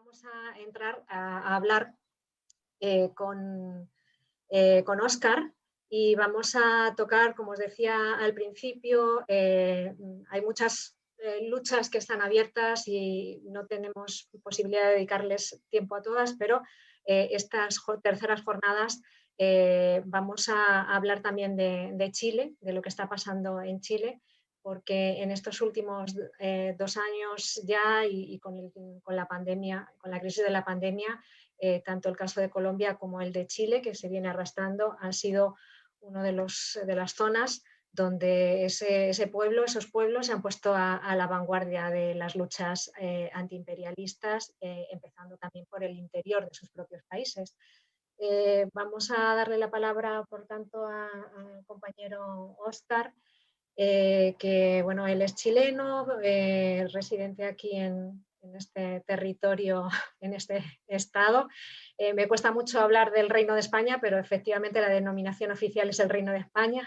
vamos a entrar a hablar con Óscar y vamos a tocar, como os decía al principio, hay muchas luchas que están abiertas y no tenemos posibilidad de dedicarles tiempo a todas, pero estas terceras jornadas vamos a hablar también de Chile, de lo que está pasando en Chile, porque en estos últimos 2 años ya y con la pandemia, con la crisis de la pandemia, tanto el caso de Colombia como el de Chile, que se viene arrastrando, han sido una de las zonas donde esos pueblos se han puesto a la vanguardia de las luchas antiimperialistas, empezando también por el interior de sus propios países. Vamos a darle la palabra, por tanto, al compañero Óscar, que bueno, él es chileno, residente aquí en este territorio, en este estado. Me cuesta mucho hablar del Reino de España, pero efectivamente la denominación oficial es el Reino de España,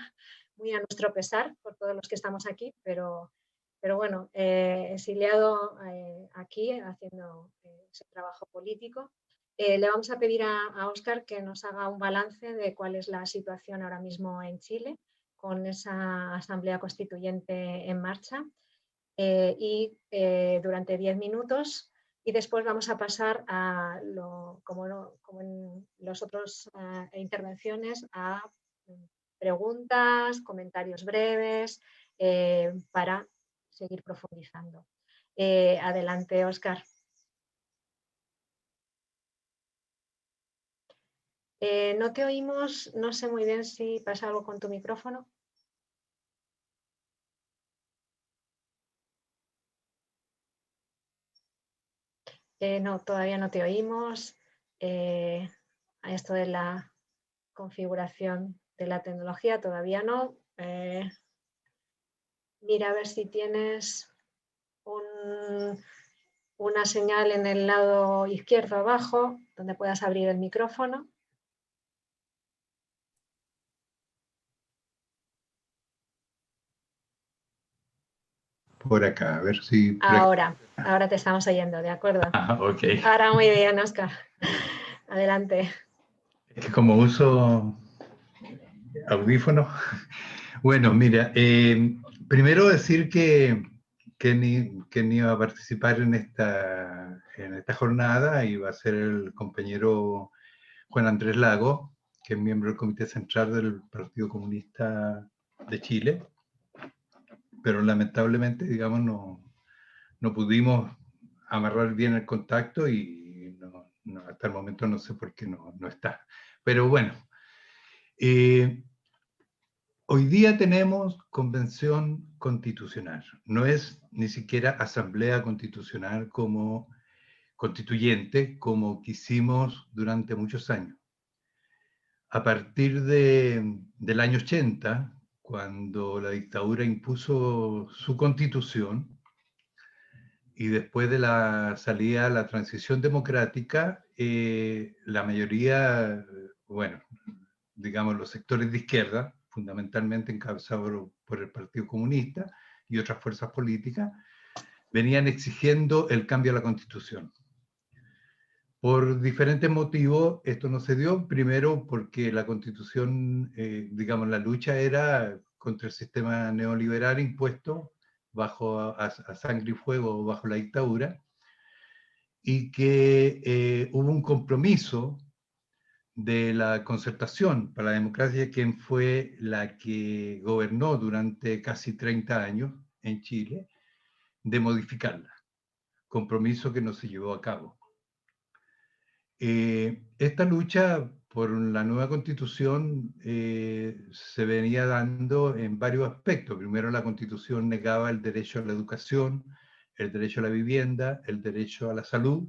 muy a nuestro pesar por todos los que estamos aquí, pero bueno, exiliado aquí haciendo ese trabajo político. Le vamos a pedir a Óscar que nos haga un balance de cuál es la situación ahora mismo en Chile, con esa asamblea constituyente en marcha durante 10 minutos, y después vamos a pasar a, como en las otras intervenciones, a preguntas, comentarios breves para seguir profundizando. Adelante, Óscar. No te oímos, no sé muy bien si pasa algo con tu micrófono. No, todavía no te oímos. A esto de la configuración de la tecnología todavía no. Mira a ver si tienes una señal en el lado izquierdo abajo donde puedas abrir el micrófono. Por acá, a ver si... Ahora te estamos oyendo, ¿de acuerdo? Ok. Ahora muy bien, Óscar. Adelante. Es que como uso audífonos... Bueno, mira, primero decir que ni iba a participar en esta jornada, iba a ser el compañero Juan Andrés Lago, que es miembro del Comité Central del Partido Comunista de Chile, pero lamentablemente, digamos, no pudimos amarrar bien el contacto y hasta el momento no sé por qué no está. Pero bueno, hoy día tenemos convención constitucional, no es ni siquiera asamblea constitucional como constituyente, como quisimos durante muchos años. A partir del año 80, cuando la dictadura impuso su constitución, y después de la salida a la transición democrática, la mayoría, bueno, digamos los sectores de izquierda, fundamentalmente encabezados por el Partido Comunista y otras fuerzas políticas, venían exigiendo el cambio a la Constitución. Por diferentes motivos esto no se dio. Primero porque la Constitución, digamos, la lucha era contra el sistema neoliberal impuesto a sangre y fuego bajo la dictadura, y que hubo un compromiso de la Concertación para la Democracia, quien fue la que gobernó durante casi 30 años en Chile, de modificarla, compromiso que no se llevó a cabo. Esta lucha por la nueva Constitución se venía dando en varios aspectos. Primero, la Constitución negaba el derecho a la educación, el derecho a la vivienda, el derecho a la salud,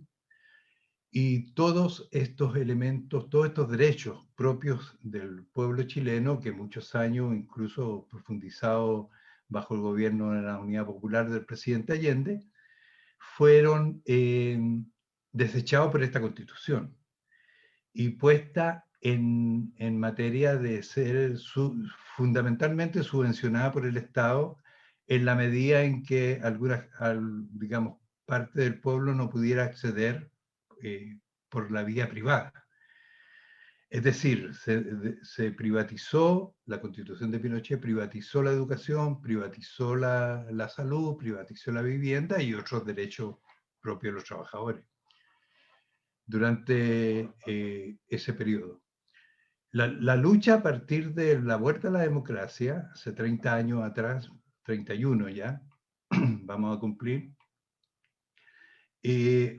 y todos estos elementos, todos estos derechos propios del pueblo chileno, que muchos años, incluso profundizado bajo el gobierno de la Unidad Popular del presidente Allende, fueron desechados por esta Constitución y puesta en materia de ser fundamentalmente subvencionada por el Estado, en la medida en que digamos, parte del pueblo no pudiera acceder por la vía privada. Es decir, se privatizó, la Constitución de Pinochet privatizó la educación, privatizó la salud, privatizó la vivienda y otros derechos propios de los trabajadores durante ese periodo. La lucha a partir de la vuelta a la democracia, hace 30 años atrás, 31 ya, vamos a cumplir,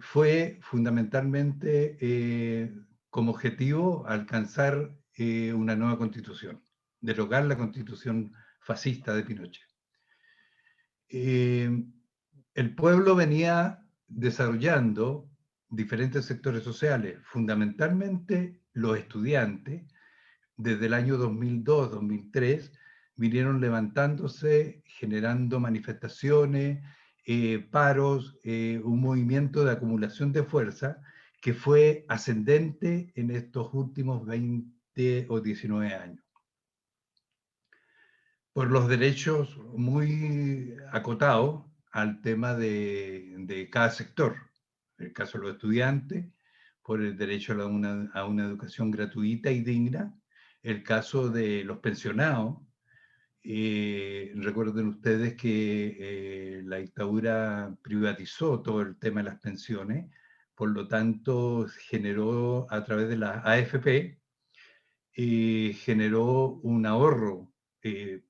fue fundamentalmente como objetivo alcanzar una nueva constitución, derogar la constitución fascista de Pinochet. El pueblo venía desarrollando diferentes sectores sociales, fundamentalmente los estudiantes, desde el año 2002-2003, vinieron levantándose, generando manifestaciones, paros, un movimiento de acumulación de fuerza que fue ascendente en estos últimos 20 o 19 años. Por los derechos muy acotados al tema de cada sector. En el caso de los estudiantes, por el derecho a una educación gratuita y digna. El caso de los pensionados. Recuerden ustedes que la dictadura privatizó todo el tema de las pensiones, por lo tanto generó a través de la AFP, generó un ahorro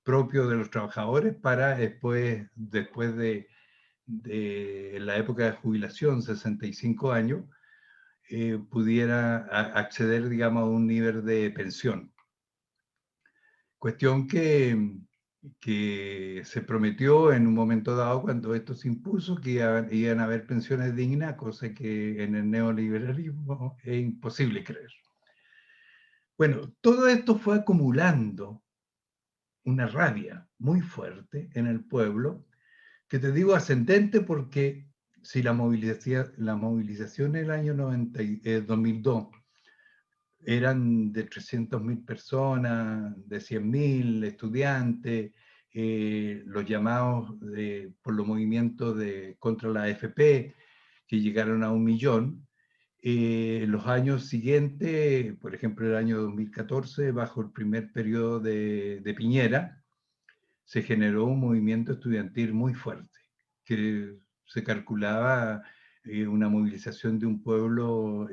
propio de los trabajadores para después de la época de jubilación, 65 años, pudiera acceder, digamos, a un nivel de pensión. Cuestión que se prometió en un momento dado cuando esto se impuso, que iban a haber pensiones dignas, cosa que en el neoliberalismo es imposible creer. Bueno, todo esto fue acumulando una rabia muy fuerte en el pueblo, que te digo ascendente porque si la movilización en el año 2002 eran de 300.000 personas, de 100.000 estudiantes, los llamados por los movimientos contra la AFP, que llegaron a 1 millón. Los años siguientes, por ejemplo el año 2014, bajo el primer periodo de Piñera, se generó un movimiento estudiantil muy fuerte, que se calculaba una movilización de un pueblo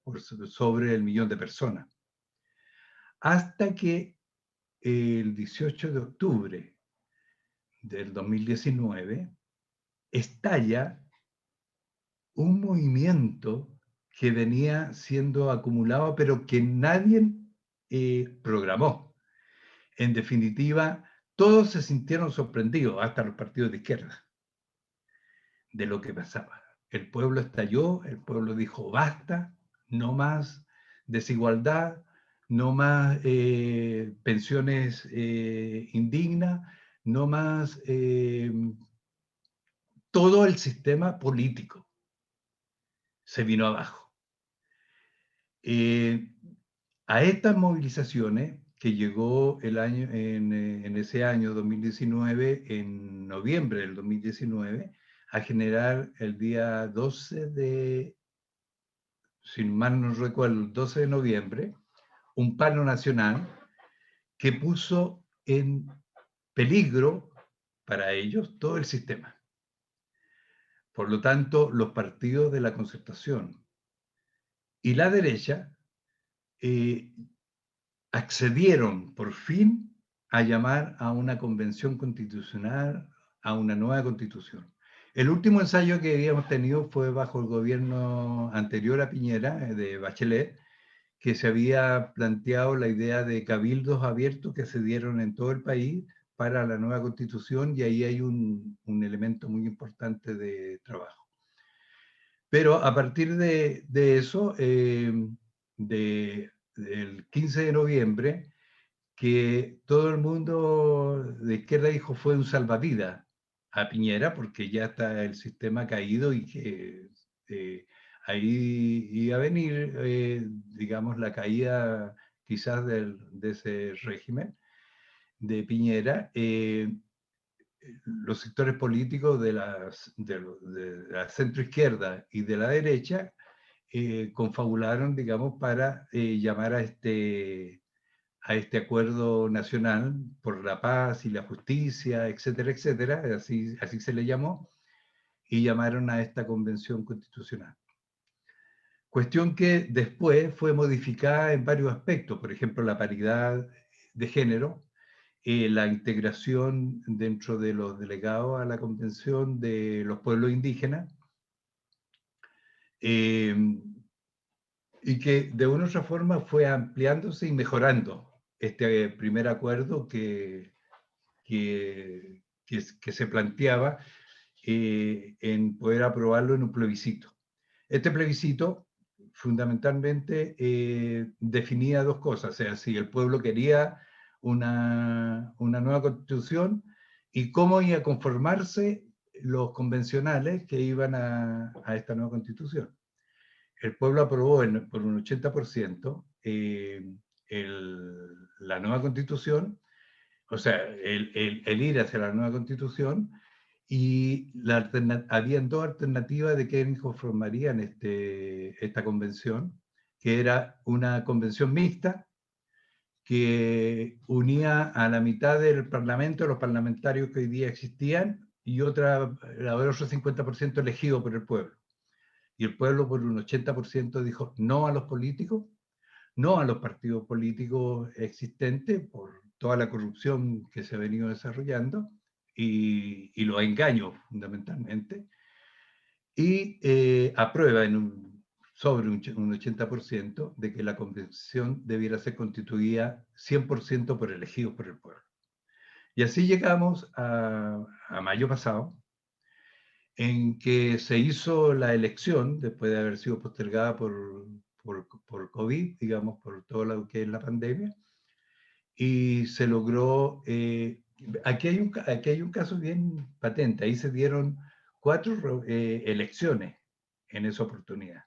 por sobre el 1.000.000 de personas. Hasta que el 18 de octubre del 2019 estalla un movimiento que venía siendo acumulado, pero que nadie programó. En definitiva, todos se sintieron sorprendidos, hasta los partidos de izquierda, de lo que pasaba. El pueblo estalló, el pueblo dijo basta, no más desigualdad, no más pensiones indignas, no más todo el sistema político se vino abajo. A estas movilizaciones que llegó en ese año 2019, en noviembre del 2019, a generar el día 12 de, si mal no recuerdo, el 12 de noviembre, un paro nacional que puso en peligro para ellos todo el sistema. Por lo tanto, los partidos de la concertación y la derecha accedieron por fin a llamar a una convención constitucional, a una nueva constitución. El último ensayo que habíamos tenido fue bajo el gobierno anterior a Piñera, de Bachelet, que se había planteado la idea de cabildos abiertos que se dieron en todo el país para la nueva constitución, y ahí hay un elemento muy importante de trabajo. Pero a partir de eso, del 15 de noviembre, que todo el mundo de izquierda dijo fue un salvavidas a Piñera, porque ya está el sistema caído y que ahí iba a venir, digamos, la caída quizás de ese régimen de Piñera. Los sectores políticos de la centroizquierda y de la derecha confabularon, digamos, para llamar a este acuerdo nacional por la paz y la justicia, etcétera, etcétera, así se le llamó, y llamaron a esta convención constitucional. Cuestión que después fue modificada en varios aspectos, por ejemplo, la paridad de género, la integración dentro de los delegados a la convención de los pueblos indígenas, y que de una u otra forma fue ampliándose y mejorando este primer acuerdo que se planteaba en poder aprobarlo en un plebiscito. Este plebiscito fundamentalmente definía dos cosas, o sea, si el pueblo quería una nueva constitución y cómo iba a conformarse los convencionales que iban a esta nueva constitución. El pueblo aprobó por un 80% la nueva constitución, o sea, el ir hacia la nueva constitución, y habían dos alternativas de quién conformarían esta convención, que era una convención mixta que unía a la mitad del parlamento, los parlamentarios que hoy día existían, y el otro 50% elegido por el pueblo. Y el pueblo por un 80% dijo no a los políticos, no a los partidos políticos existentes por toda la corrupción que se ha venido desarrollando y los engaños fundamentalmente, y aprueba sobre un 80% de que la convención debiera ser constituida 100% por elegidos por el pueblo. Y así llegamos a mayo pasado, en que se hizo la elección, después de haber sido postergada por COVID, digamos, por todo lo que es la pandemia, y se logró, aquí hay un caso bien patente, ahí se dieron 4 elecciones en esa oportunidad,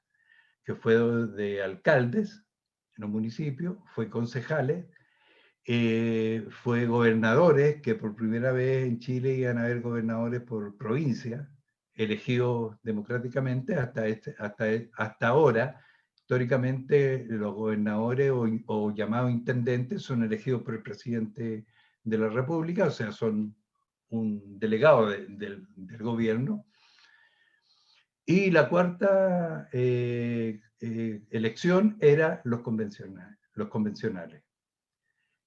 que fue de alcaldes en un municipio, fue concejales, fue gobernadores, que por primera vez en Chile iban a haber gobernadores por provincia, elegidos democráticamente. Hasta ahora, históricamente, los gobernadores o llamados intendentes son elegidos por el presidente de la República, o sea, son un delegado del gobierno. Y la cuarta elección era los convencionales.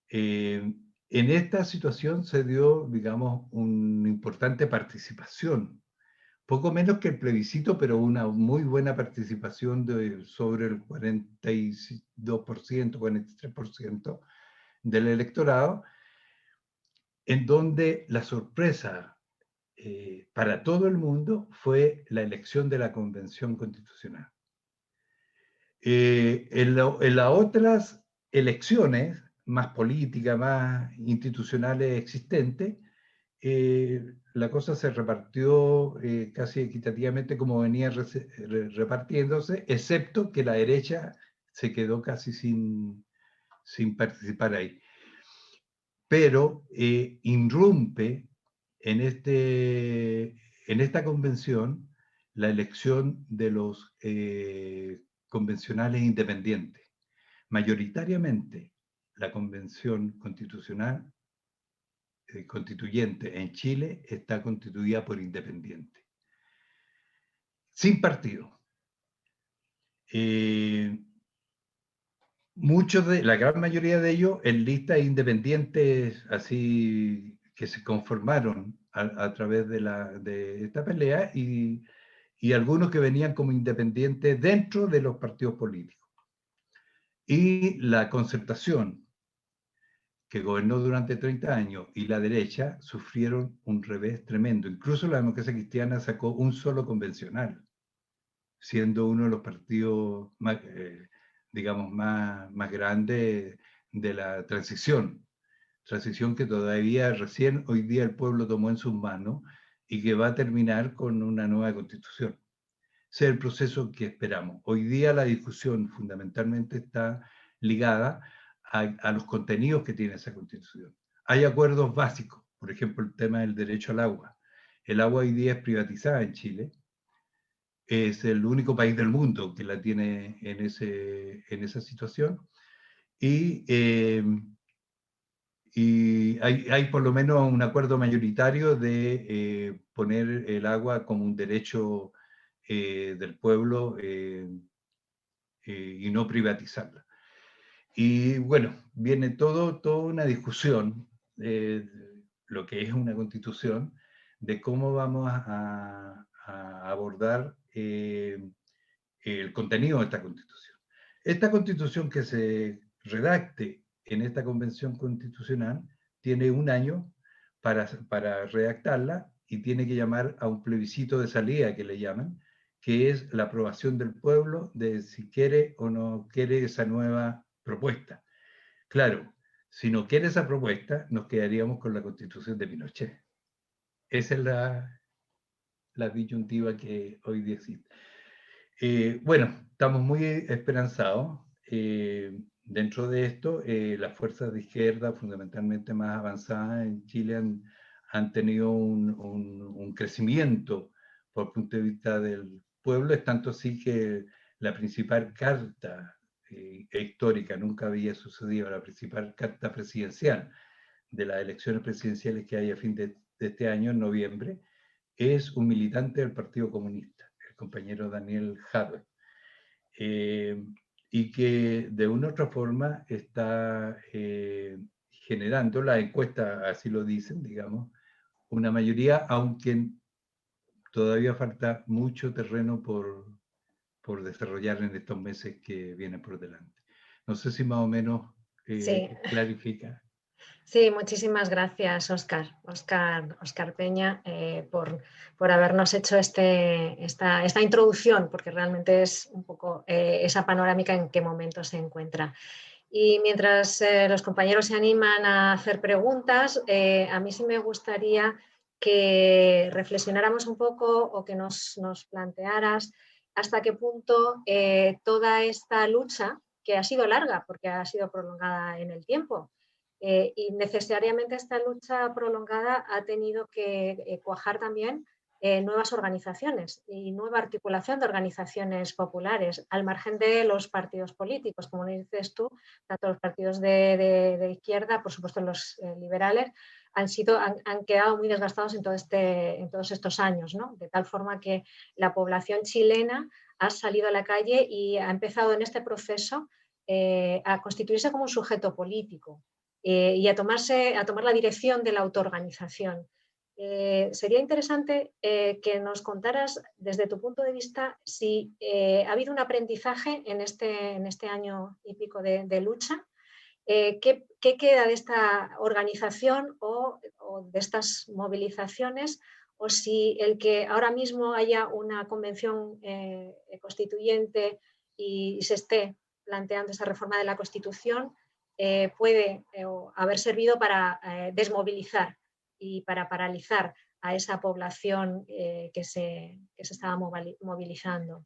En esta situación se dio, digamos, una importante participación, poco menos que el plebiscito, pero una muy buena participación sobre el 42%, 43% del electorado, en donde la sorpresa para todo el mundo fue la elección de la Convención Constitucional. En las otras elecciones, más políticas, más institucionales existentes, la cosa se repartió casi equitativamente como venía repartiéndose, excepto que la derecha se quedó casi sin participar ahí. Pero irrumpe en esta convención la elección de los convencionales independientes. Mayoritariamente, la convención constitucional constituyente en Chile está constituida por independientes, sin partido. La gran mayoría de ellos en listas independientes, así que se conformaron a través de esta pelea, y algunos que venían como independientes dentro de los partidos políticos. Y la Concertación, que gobernó durante 30 años, y la derecha sufrieron un revés tremendo. Incluso la Democracia Cristiana sacó un solo convencional, siendo uno de los partidos más, digamos, más grandes de la transición que todavía recién hoy día el pueblo tomó en sus manos y que va a terminar con una nueva constitución. Ese es el proceso que esperamos. Hoy día la discusión fundamentalmente está ligada a los contenidos que tiene esa constitución. Hay acuerdos básicos, por ejemplo, el tema del derecho al agua. El agua hoy día es privatizada en Chile, es el único país del mundo que la tiene en esa situación. Y hay por lo menos un acuerdo mayoritario de poner el agua como un derecho del pueblo y no privatizarla. Y bueno, viene toda una discusión, lo que es una constitución, de cómo vamos a abordar el contenido de esta constitución. Esta constitución que se redacte en esta convención constitucional tiene un año para redactarla y tiene que llamar a un plebiscito de salida, que le llaman, que es la aprobación del pueblo de si quiere o no quiere esa nueva propuesta. Claro, si no quiere esa propuesta, nos quedaríamos con la constitución de Pinochet. Esa es la disyuntiva que hoy día existe. Bueno, estamos muy esperanzados. Dentro de esto, las fuerzas de izquierda, fundamentalmente más avanzadas en Chile, han tenido un crecimiento por el punto de vista del pueblo. Es tanto así que la principal carta histórica, nunca había sucedido, la principal carta presidencial de las elecciones presidenciales que hay a fin de este año, en noviembre, es un militante del Partido Comunista, el compañero Daniel Jadwe, y que de una u otra forma está generando, las encuestas así lo dicen, digamos, una mayoría, aunque todavía falta mucho terreno por desarrollar en estos meses que vienen por delante. No sé si más o menos Sí, clarifica. sí, muchísimas gracias, Óscar Peña, por habernos hecho esta introducción, porque realmente es un poco esa panorámica en qué momento se encuentra. Y mientras los compañeros se animan a hacer preguntas, a mí sí me gustaría que reflexionáramos un poco o que nos plantearas hasta qué punto toda esta lucha, que ha sido larga porque ha sido prolongada en el tiempo, y necesariamente esta lucha prolongada ha tenido que cuajar también nuevas organizaciones y nueva articulación de organizaciones populares, al margen de los partidos políticos, como dices tú, tanto los partidos de izquierda, por supuesto los liberales, han quedado muy desgastados en todos estos años, ¿no? De tal forma que la población chilena ha salido a la calle y ha empezado en este proceso a constituirse como un sujeto político y a tomar la dirección de la autoorganización. Sería interesante que nos contaras desde tu punto de vista si ha habido un aprendizaje en este año y pico de lucha. ¿Qué queda de esta organización o de estas movilizaciones? O si el que ahora mismo haya una convención constituyente y se esté planteando esa reforma de la Constitución puede haber servido para desmovilizar y para paralizar a esa población que se estaba movilizando.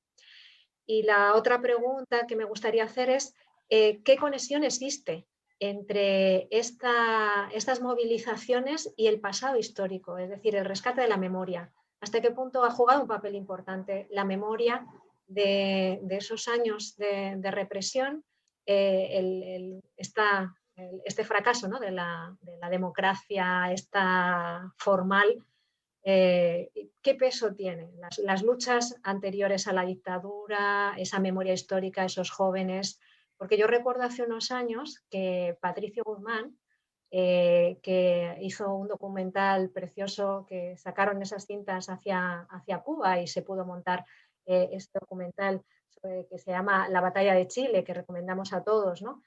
Y la otra pregunta que me gustaría hacer es, ¿qué conexión existe entre estas movilizaciones y el pasado histórico, es decir, el rescate de la memoria? ¿Hasta qué punto ha jugado un papel importante la memoria de esos años de represión, este fracaso, ¿no?, de la democracia esta formal? ¿Qué peso tienen las luchas anteriores a la dictadura, esa memoria histórica, esos jóvenes? Porque yo recuerdo hace unos años que Patricio Guzmán, que hizo un documental precioso que sacaron esas cintas hacia Cuba y se pudo montar este documental que se llama La batalla de Chile, que recomendamos a todos, ¿no?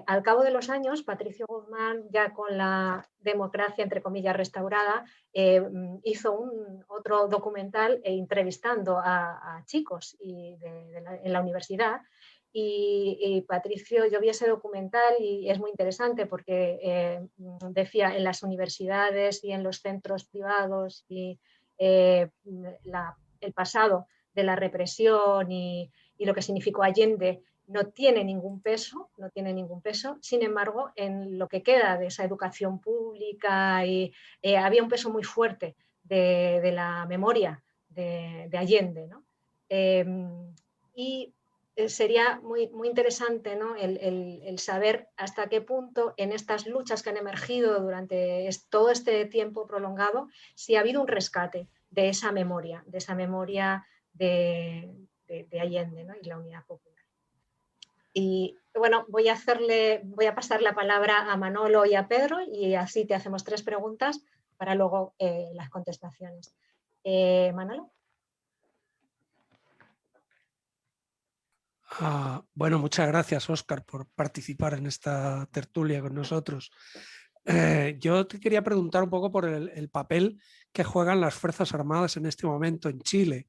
Al cabo de los años, Patricio Guzmán, ya con la democracia, entre comillas, restaurada, hizo otro documental entrevistando a chicos en la universidad. Y Patricio, yo vi ese documental y es muy interesante porque decía en las universidades y en los centros privados y el pasado de la represión y lo que significó Allende no tiene ningún peso, sin embargo, en lo que queda de esa educación pública había un peso muy fuerte de la memoria de Allende, ¿no? Y sería muy, muy interesante, ¿no? el saber hasta qué punto en estas luchas que han emergido durante todo este tiempo prolongado, si ha habido un rescate de esa memoria de Allende, ¿no? Y la unidad popular. Y bueno, voy a pasar la palabra a Manolo y a Pedro y así te hacemos 3 preguntas para luego las contestaciones. Manolo. Bueno, muchas gracias, Óscar, por participar en esta tertulia con nosotros. Yo te quería preguntar un poco por el papel que juegan las Fuerzas Armadas en este momento en Chile,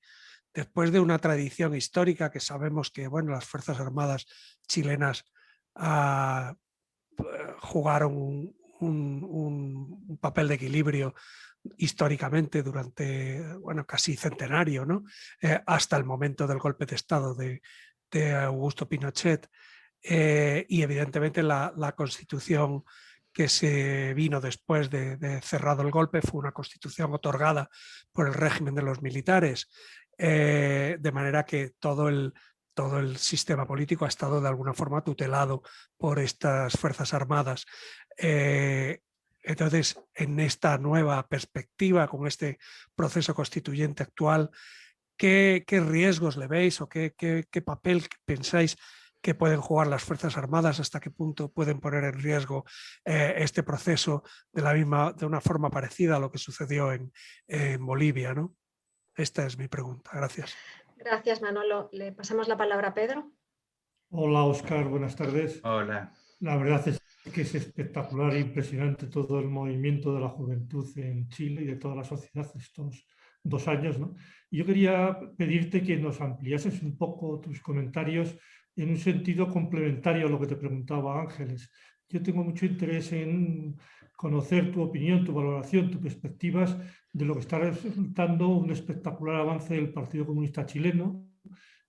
después de una tradición histórica que sabemos que, bueno, las Fuerzas Armadas chilenas jugaron un papel de equilibrio históricamente durante, bueno, casi centenario, ¿no? Hasta el momento del golpe de Estado de Augusto Pinochet, y evidentemente la constitución que se vino después de cerrado el golpe fue una constitución otorgada por el régimen de los militares, de manera que todo el sistema político ha estado de alguna forma tutelado por estas Fuerzas Armadas. Entonces, en esta nueva perspectiva, con este proceso constituyente actual, ¿qué riesgos le veis o qué papel pensáis que pueden jugar las Fuerzas Armadas? ¿Hasta qué punto pueden poner en riesgo este proceso de una forma parecida a lo que sucedió en Bolivia, ¿no? Esta es mi pregunta. Gracias. Gracias, Manolo. Le pasamos la palabra a Pedro. Hola, Óscar. Buenas tardes. Hola. La verdad es que es espectacular e impresionante todo el movimiento de la juventud en Chile y de toda la sociedad estos 2 años, ¿no? Y yo quería pedirte que nos ampliases un poco tus comentarios en un sentido complementario a lo que te preguntaba Ángeles. Yo tengo mucho interés en conocer tu opinión, tu valoración, tus perspectivas de lo que está resultando un espectacular avance del Partido Comunista Chileno,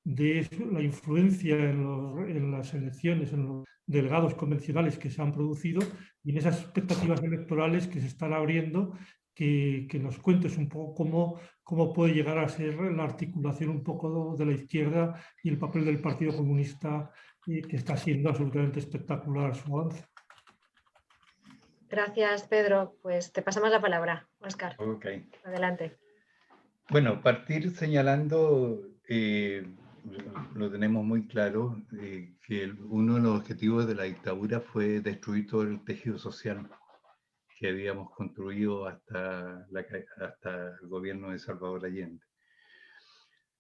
de la influencia en las elecciones, en los delegados convencionales que se han producido y en esas expectativas electorales que se están abriendo, que nos cuentes un poco cómo puede llegar a ser la articulación un poco de la izquierda y el papel del Partido Comunista, que está siendo absolutamente espectacular su avance. Gracias, Pedro. Pues te pasamos la palabra, Óscar. Ok. Adelante. Bueno, partir señalando, lo tenemos muy claro, que uno de los objetivos de la dictadura fue destruir todo el tejido social que habíamos construido hasta el gobierno de Salvador Allende.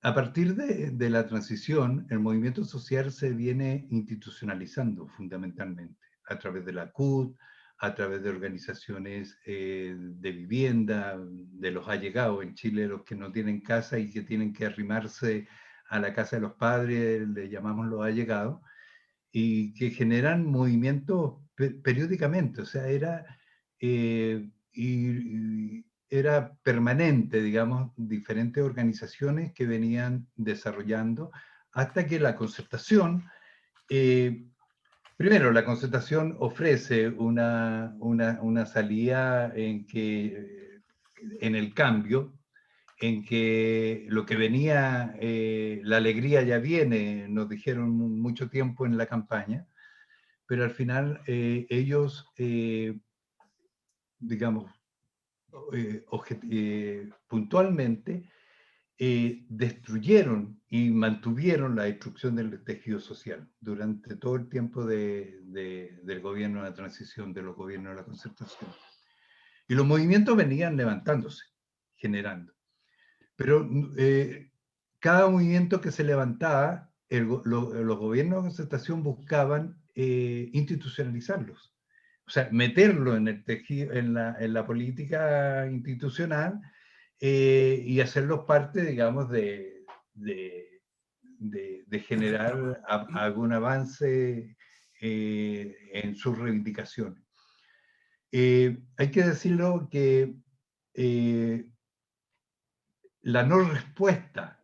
A partir de la transición, el movimiento social se viene institucionalizando fundamentalmente a través de la CUT, a través de organizaciones de vivienda, de los allegados en Chile, los que no tienen casa y que tienen que arrimarse a la casa de los padres, le llamamos los allegados, y que generan movimientos periódicamente, o sea, era permanente, digamos, diferentes organizaciones que venían desarrollando hasta que la concertación, primero la concertación ofrece una salida en el cambio, en que lo que venía, la alegría ya viene, nos dijeron mucho tiempo en la campaña, pero al final ellos, digamos, puntualmente destruyeron y mantuvieron la destrucción del tejido social durante todo el tiempo del gobierno de la transición, de los gobiernos de la concertación. Y los movimientos venían levantándose, generando. Pero cada movimiento que se levantaba, los gobiernos de concertación buscaban institucionalizarlos. O sea, meterlo en el tejido, en la política institucional y hacerlos parte, digamos, de generar algún avance en sus reivindicaciones. Hay que decirlo que la no respuesta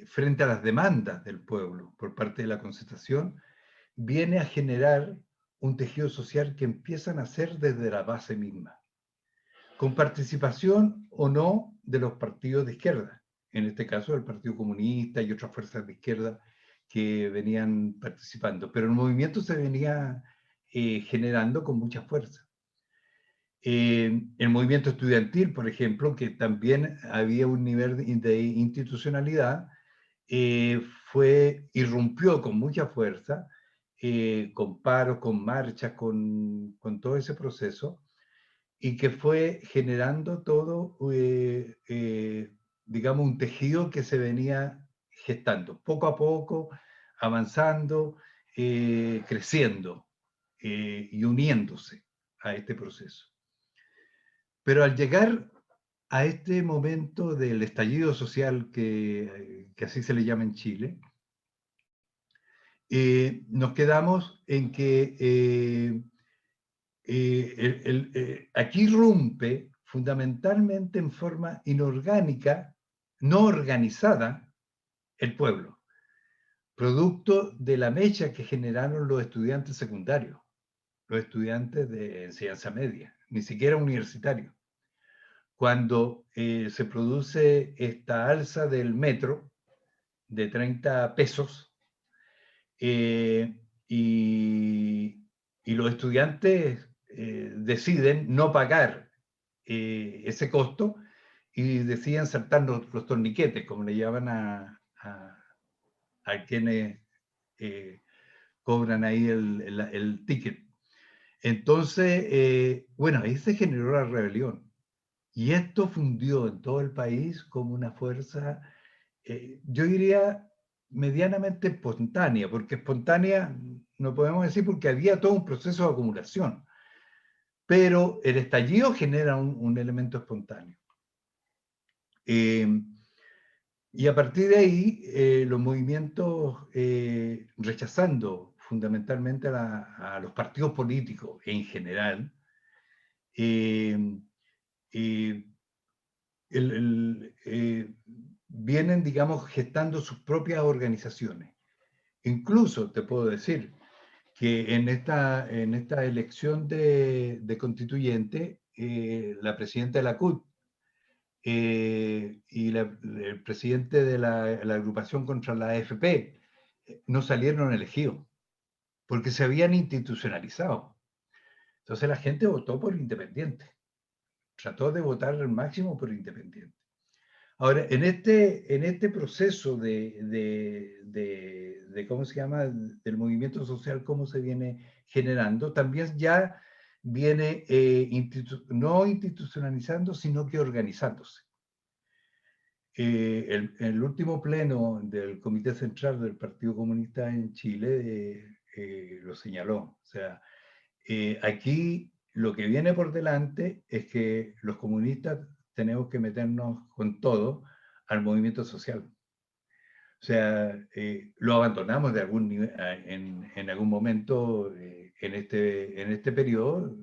frente a las demandas del pueblo por parte de la concertación viene a generar un tejido social que empieza a nacer desde la base misma. con participación o no de los partidos de izquierda, en este caso el Partido Comunista y otras fuerzas de izquierda que venían participando, pero el movimiento se venía generando con mucha fuerza. El movimiento estudiantil, por ejemplo, que también había un nivel de institucionalidad, irrumpió con mucha fuerza, con paros, con marchas, con todo ese proceso, y que fue generando todo, digamos, un tejido que se venía gestando, poco a poco, avanzando, creciendo y uniéndose a este proceso. Pero al llegar a este momento del estallido social, que así se le llama en Chile, nos quedamos en que aquí irrumpe fundamentalmente en forma inorgánica, no organizada, el pueblo, producto de la mecha que generaron los estudiantes secundarios, los estudiantes de enseñanza media, ni siquiera universitarios. Cuando se produce esta alza del metro de 30 pesos y los estudiantes deciden no pagar ese costo y deciden saltar los torniquetes, como le llaman a quienes cobran ahí el ticket. Entonces, bueno, ahí se generó la rebelión. Y esto fundió en todo el país como una fuerza, yo diría, medianamente espontánea, porque espontánea no podemos decir porque había todo un proceso de acumulación, pero el estallido genera un elemento espontáneo. Y a partir de ahí, los movimientos rechazando fundamentalmente a los partidos políticos en general, vienen, digamos, gestando sus propias organizaciones. Incluso te puedo decir que en esta elección de constituyente, la presidenta de la CUT y el presidente de la agrupación contra la AFP no salieron elegidos porque se habían institucionalizado. Entonces la gente votó por independiente. Trató de votar al máximo por independiente. Ahora, en este proceso ¿cómo se llama?, del movimiento social, cómo se viene generando, también ya viene no institucionalizando, sino que organizándose. El último pleno del Comité Central del Partido Comunista en Chile lo señaló. O sea, aquí lo que viene por delante es que los comunistas tenemos que meternos con todo al movimiento social. O sea, lo abandonamos de algún nivel, en algún momento en este periodo,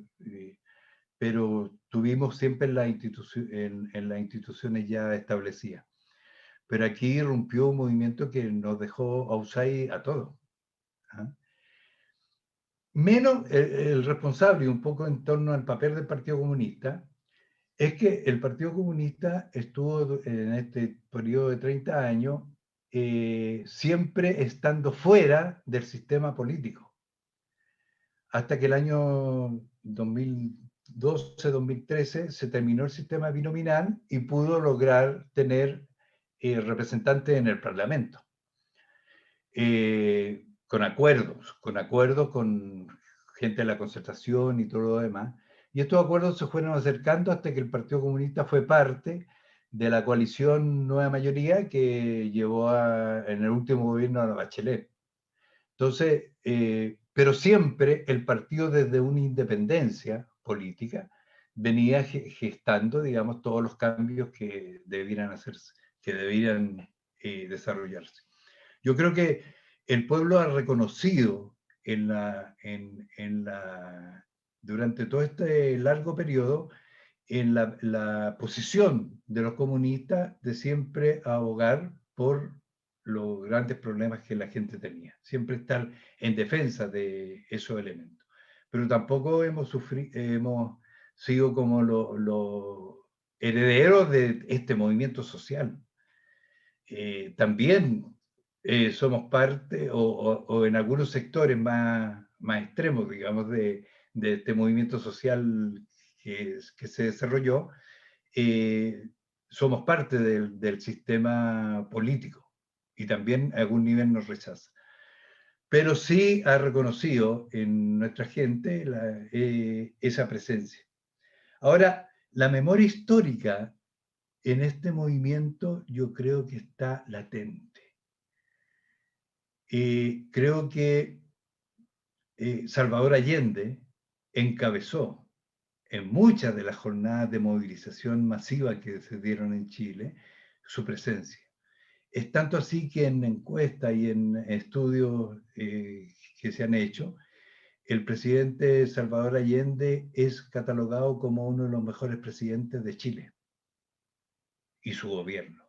pero tuvimos siempre en las instituciones ya establecidas. Pero aquí irrumpió un movimiento que nos dejó outside a todos. ¿Ah? Menos el responsable, un poco en torno al papel del Partido Comunista, es que el Partido Comunista estuvo en este periodo de 30 años siempre estando fuera del sistema político. Hasta que el año 2012-2013 se terminó el sistema binominal y pudo lograr tener representantes en el Parlamento. Con acuerdos con gente de la Concertación y todo lo demás. Y estos acuerdos se fueron acercando hasta que el Partido Comunista fue parte de la coalición Nueva Mayoría que llevó en el último gobierno a la Bachelet. Entonces, pero siempre el partido desde una independencia política venía gestando, digamos, todos los cambios que debieran hacerse, que debieran desarrollarse. Yo creo que el pueblo ha reconocido durante todo este largo periodo en la posición de los comunistas de siempre abogar por los grandes problemas que la gente tenía, siempre estar en defensa de esos elementos. Pero tampoco hemos sido como los herederos de este movimiento social. También somos parte, o en algunos sectores más extremos, digamos, de este movimiento social que se desarrolló, somos parte del sistema político y también a algún nivel nos rechaza. Pero sí ha reconocido en nuestra gente esa presencia. Ahora, la memoria histórica en este movimiento yo creo que está latente. Creo que Salvador Allende encabezó en muchas de las jornadas de movilización masiva que se dieron en Chile su presencia. Es tanto así que en encuestas y en estudios que se han hecho, el presidente Salvador Allende es catalogado como uno de los mejores presidentes de Chile y su gobierno,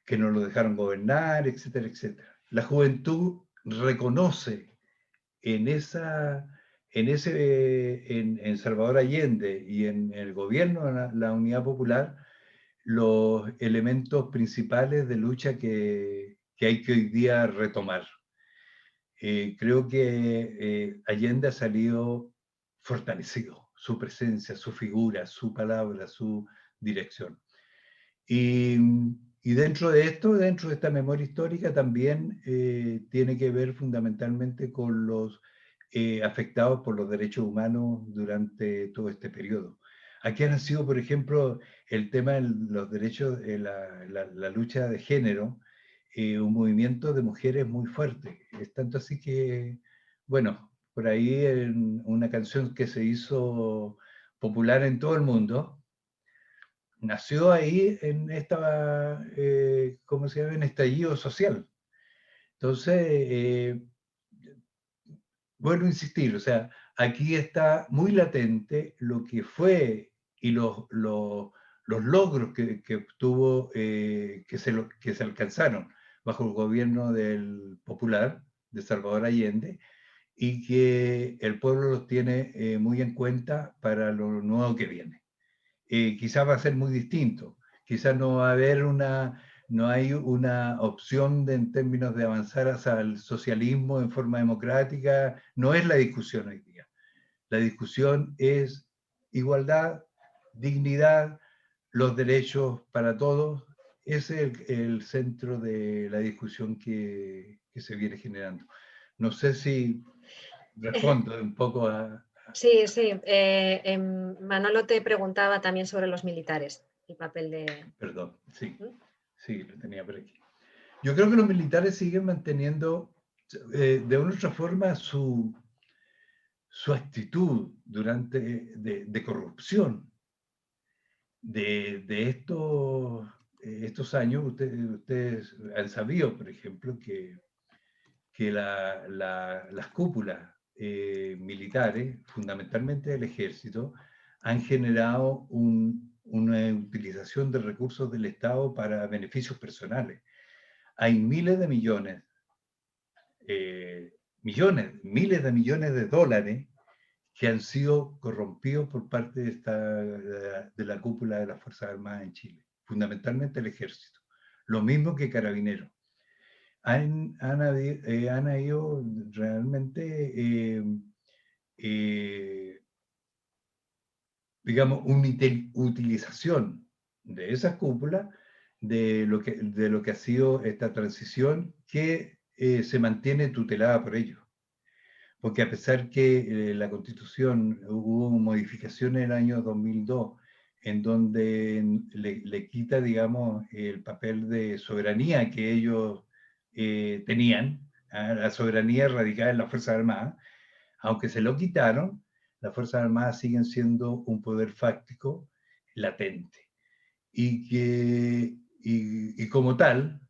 que no lo dejaron gobernar, etcétera, etcétera. La juventud reconoce en Salvador Allende y en el gobierno de la Unidad Popular los elementos principales de lucha que hay que hoy día retomar. Creo que Allende ha salido fortalecido, su presencia, su figura, su palabra, su dirección. Y dentro de esto, dentro de esta memoria histórica, también tiene que ver fundamentalmente con los afectados por los derechos humanos durante todo este periodo. Aquí ha nacido, por ejemplo, el tema de los derechos, la lucha de género, un movimiento de mujeres muy fuerte. Es tanto así que, bueno, por ahí en una canción que se hizo popular en todo el mundo, nació ahí en esta, ¿cómo se llama?, en estallido social. Entonces, vuelvo a insistir, o sea, aquí está muy latente lo que fue y los logros que obtuvo, que se alcanzaron bajo el gobierno del Popular, de Salvador Allende, y que el pueblo los tiene muy en cuenta para lo nuevo que viene. Quizás va a ser muy distinto, quizás no va a haber no hay una opción en términos de avanzar hacia el socialismo en forma democrática, no es la discusión hoy día. La discusión es igualdad, dignidad, los derechos para todos. Ese es el centro de la discusión que se viene generando. No sé si respondo un poco a... Sí, sí. Manolo te preguntaba también sobre los militares, el papel de... Perdón, sí, sí, lo tenía por aquí. Yo creo que los militares siguen manteniendo de una u otra forma su actitud de corrupción. De estos años, ustedes han sabido, por ejemplo, que las cúpulas militares, fundamentalmente del ejército, han generado una utilización de recursos del Estado para beneficios personales. Hay miles de millones, miles de millones de dólares que han sido corrompidos por parte de la cúpula de las Fuerzas Armadas en Chile, fundamentalmente el ejército. Lo mismo que Carabineros. Han habido realmente, digamos, una utilización de esas cúpulas de lo que ha sido esta transición que se mantiene tutelada por ellos. Porque a pesar que la Constitución hubo modificaciones en el año 2002 en donde le quita, digamos, el papel de soberanía que ellos tenían, la soberanía radicada en las Fuerzas Armadas, aunque se lo quitaron, las Fuerzas Armadas siguen siendo un poder fáctico latente. Y como tal,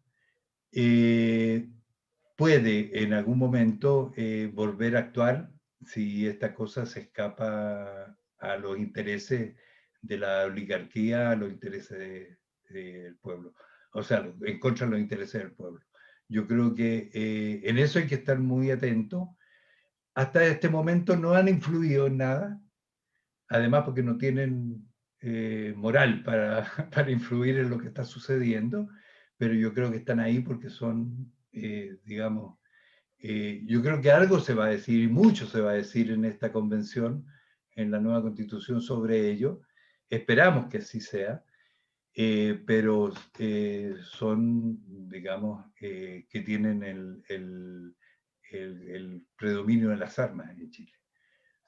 puede en algún momento volver a actuar si esta cosa se escapa a los intereses de la oligarquía, a los intereses del pueblo, o sea, en contra de los intereses del pueblo. Yo creo que en eso hay que estar muy atento. Hasta este momento no han influido en nada, además porque no tienen moral para influir en lo que está sucediendo, pero yo creo que están ahí porque son, digamos, yo creo que algo se va a decir, y mucho se va a decir en esta convención, en la nueva constitución sobre ello. Esperamos que así sea, pero son, digamos, que tienen el predominio de las armas en Chile.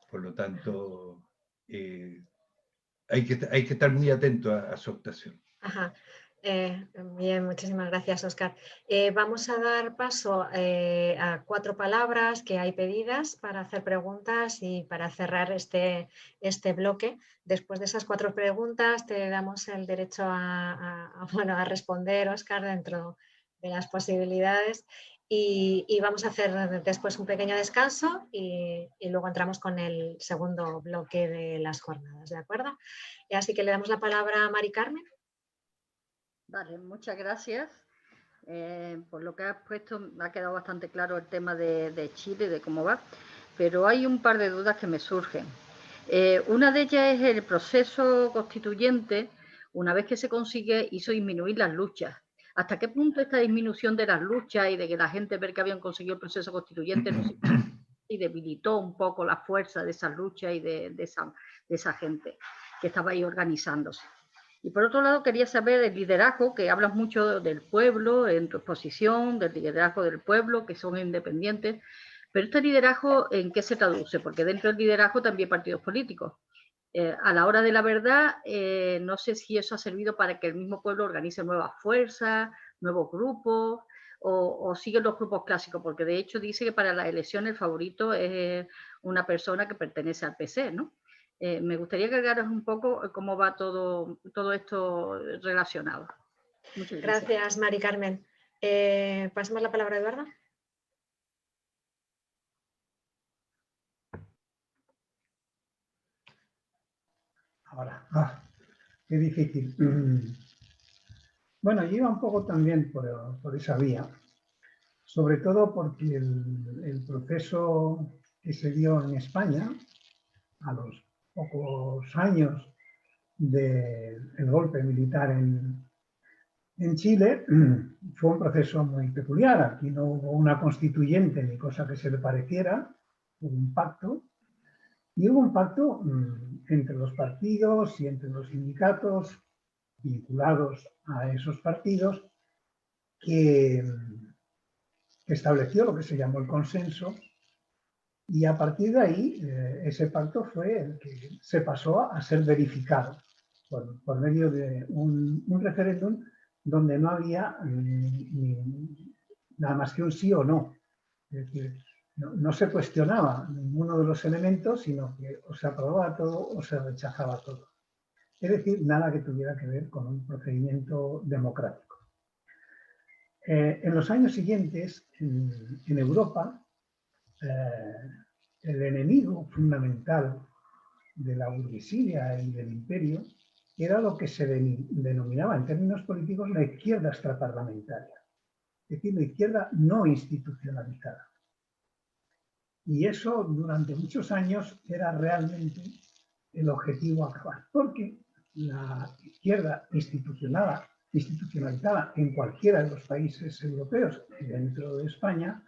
Por lo tanto, hay que estar muy atento a su actuación. Ajá. Bien, muchísimas gracias, Óscar. Vamos a dar paso a 4 palabras que hay pedidas para hacer preguntas y para cerrar este bloque. Después de esas 4 preguntas te damos el derecho bueno, a responder, Óscar, dentro de las posibilidades. Y vamos a hacer después un pequeño descanso y luego entramos con el segundo bloque de las jornadas, ¿de acuerdo? Así que le damos la palabra a Mari Carmen. Vale, muchas gracias. Por lo que has puesto, me ha quedado bastante claro el tema de Chile, de cómo va, pero hay un par de dudas que me surgen. Una de ellas es el proceso constituyente, una vez que se consigue, hizo disminuir las luchas. ¿Hasta qué punto esta disminución de las luchas y de que la gente ve que habían conseguido el proceso constituyente y debilitó un poco la fuerza de esas luchas y de esa gente que estaba ahí organizándose? Y por otro lado, quería saber el liderazgo, que hablas mucho del pueblo en tu exposición, del liderazgo del pueblo, que son independientes, pero este liderazgo, ¿en qué se traduce? Porque dentro del liderazgo también hay partidos políticos. A la hora de la verdad, no sé si eso ha servido para que el mismo pueblo organice nuevas fuerzas, nuevos grupos, o siguen los grupos clásicos, porque de hecho dice que para las elecciones el favorito es una persona que pertenece al PC, ¿no? Me gustaría que aclararas un poco cómo va todo esto relacionado. Muchas gracias. Gracias, Mari Carmen. Pasamos la palabra a Eduardo. Ahora, qué difícil. Bueno, yo iba un poco también por esa vía, sobre todo porque el proceso que se dio en España, a los pocos años del golpe militar en Chile, fue un proceso muy peculiar. Aquí no hubo una constituyente ni cosa que se le pareciera, hubo un pacto. Y hubo un pacto entre los partidos y entre los sindicatos vinculados a esos partidos que estableció lo que se llamó el consenso, y a partir de ahí ese pacto fue el que se pasó a ser verificado por medio de un referéndum donde no había nada más que un sí o no. Es decir, no se cuestionaba ninguno de los elementos, sino que o se aprobaba todo o se rechazaba todo. Es decir, nada que tuviera que ver con un procedimiento democrático. En los años siguientes, en Europa, el enemigo fundamental de la burguesía y del imperio era lo que se denominaba en términos políticos la izquierda extraparlamentaria, es decir, la izquierda no institucionalizada. Y eso durante muchos años era realmente el objetivo a acabar, porque la izquierda institucionalizada en cualquiera de los países europeos y dentro de España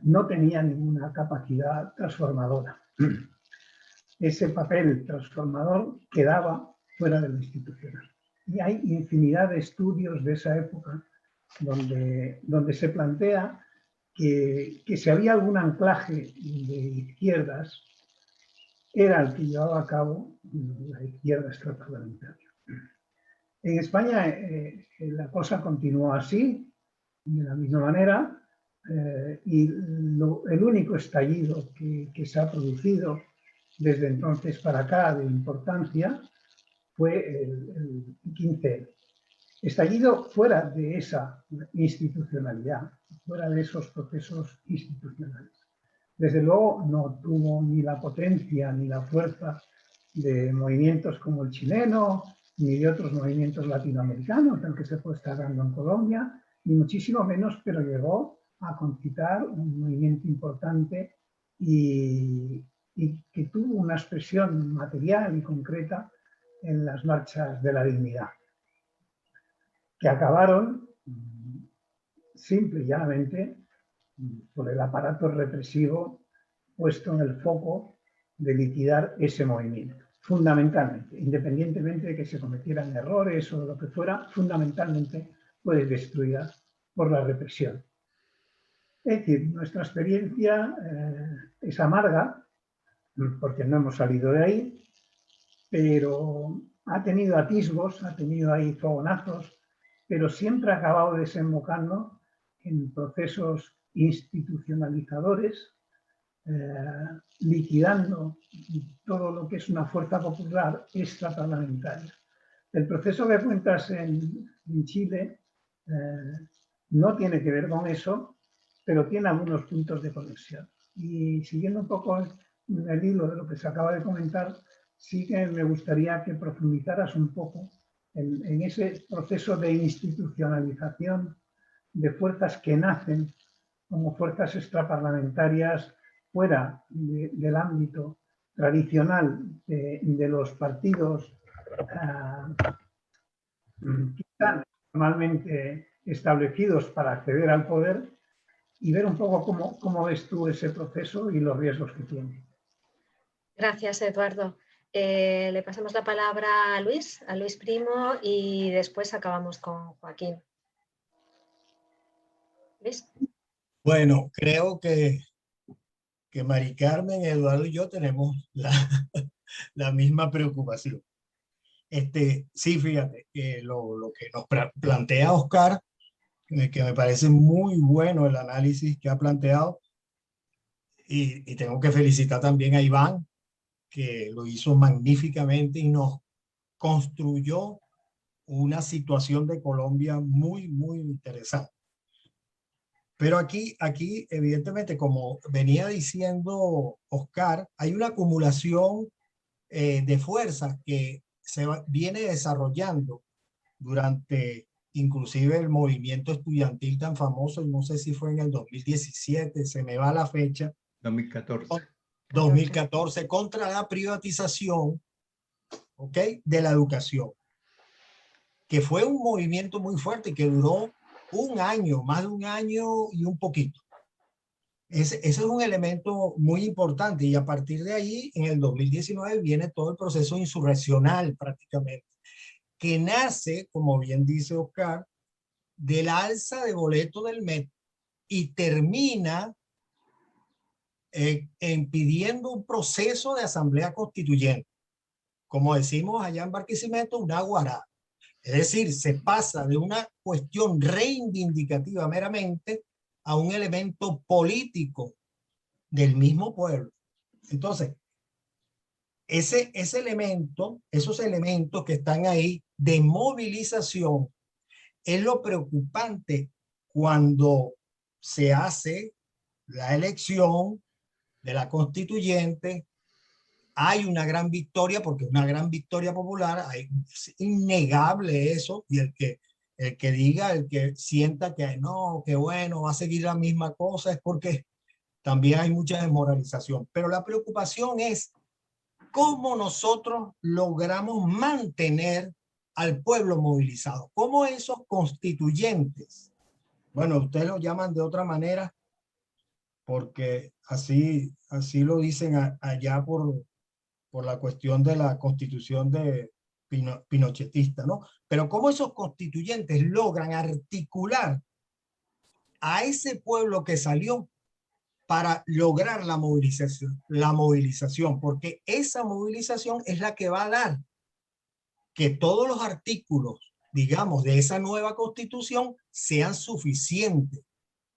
no tenía ninguna capacidad transformadora. Ese papel transformador quedaba fuera de lo institucional. Y hay infinidad de estudios de esa época donde se plantea que si había algún anclaje de izquierdas, era el que llevaba a cabo la izquierda extraparlamentaria. En España la cosa continuó así, de la misma manera, y el único estallido que se ha producido desde entonces para acá de importancia fue el 15. Estallido fuera de esa institucionalidad, fuera de esos procesos institucionales. Desde luego no tuvo ni la potencia ni la fuerza de movimientos como el chileno, ni de otros movimientos latinoamericanos, el que se puede estar dando en Colombia, ni muchísimo menos, pero llegó a concitar un movimiento importante y y que tuvo una expresión material y concreta en las marchas de la dignidad, que acabaron simple y llanamente por el aparato represivo puesto en el foco de liquidar ese movimiento, fundamentalmente, independientemente de que se cometieran errores o lo que fuera, fundamentalmente fue destruida por la represión. Es decir, nuestra experiencia es amarga, porque no hemos salido de ahí, pero ha tenido atisbos, ha tenido ahí fogonazos, pero siempre ha acabado desembocando en procesos institucionalizadores, liquidando todo lo que es una fuerza popular extraparlamentaria. El proceso que cuentas en Chile no tiene que ver con eso, pero tiene algunos puntos de conexión. Y siguiendo un poco el hilo de lo que se acaba de comentar, sí que me gustaría que profundizaras un poco en ese proceso de institucionalización de fuerzas que nacen como fuerzas extraparlamentarias fuera del ámbito tradicional de los partidos que están normalmente establecidos para acceder al poder, y ver un poco cómo ves tú ese proceso y los riesgos que tiene. Gracias, Eduardo. Le pasamos la palabra a Luis Primo, y después acabamos con Joaquín. Luis. Bueno, creo que Mari Carmen, Eduardo y yo tenemos la misma preocupación. Sí, fíjate, lo que nos plantea Oscar, que me parece muy bueno el análisis que ha planteado, y tengo que felicitar también a Iván, que lo hizo magníficamente y nos construyó una situación de Colombia muy, muy interesante. Pero aquí, evidentemente, como venía diciendo Oscar, hay una acumulación de fuerzas que viene desarrollando durante inclusive el movimiento estudiantil tan famoso, no sé si fue en el 2017, se me va la fecha. 2014, contra la privatización, ¿ok?, de la educación, que fue un movimiento muy fuerte y que duró un año, más de un año y un poquito. Ese es un elemento muy importante, y a partir de ahí, en el 2019, viene todo el proceso insurreccional prácticamente, que nace, como bien dice Oscar, del alza de boleto del metro y termina impidiendo un proceso de asamblea constituyente. Como decimos allá en Barquisimeto, una guarada. Es decir, se pasa de una cuestión reivindicativa meramente a un elemento político del mismo pueblo. Entonces, esos elementos que están ahí de movilización es lo preocupante cuando se hace la elección de la constituyente. Hay una gran victoria, porque es una gran victoria popular, es innegable eso, y el que diga, el que sienta que no, que bueno, va a seguir la misma cosa, es porque también hay mucha desmoralización. Pero la preocupación es cómo nosotros logramos mantener al pueblo movilizado, cómo esos constituyentes, bueno, ustedes lo llaman de otra manera, porque así lo dicen allá por la cuestión de la constitución de pinochetista, ¿no? Pero cómo esos constituyentes logran articular a ese pueblo que salió para lograr la movilización, porque esa movilización es la que va a dar que todos los artículos, digamos, de esa nueva constitución sean suficientes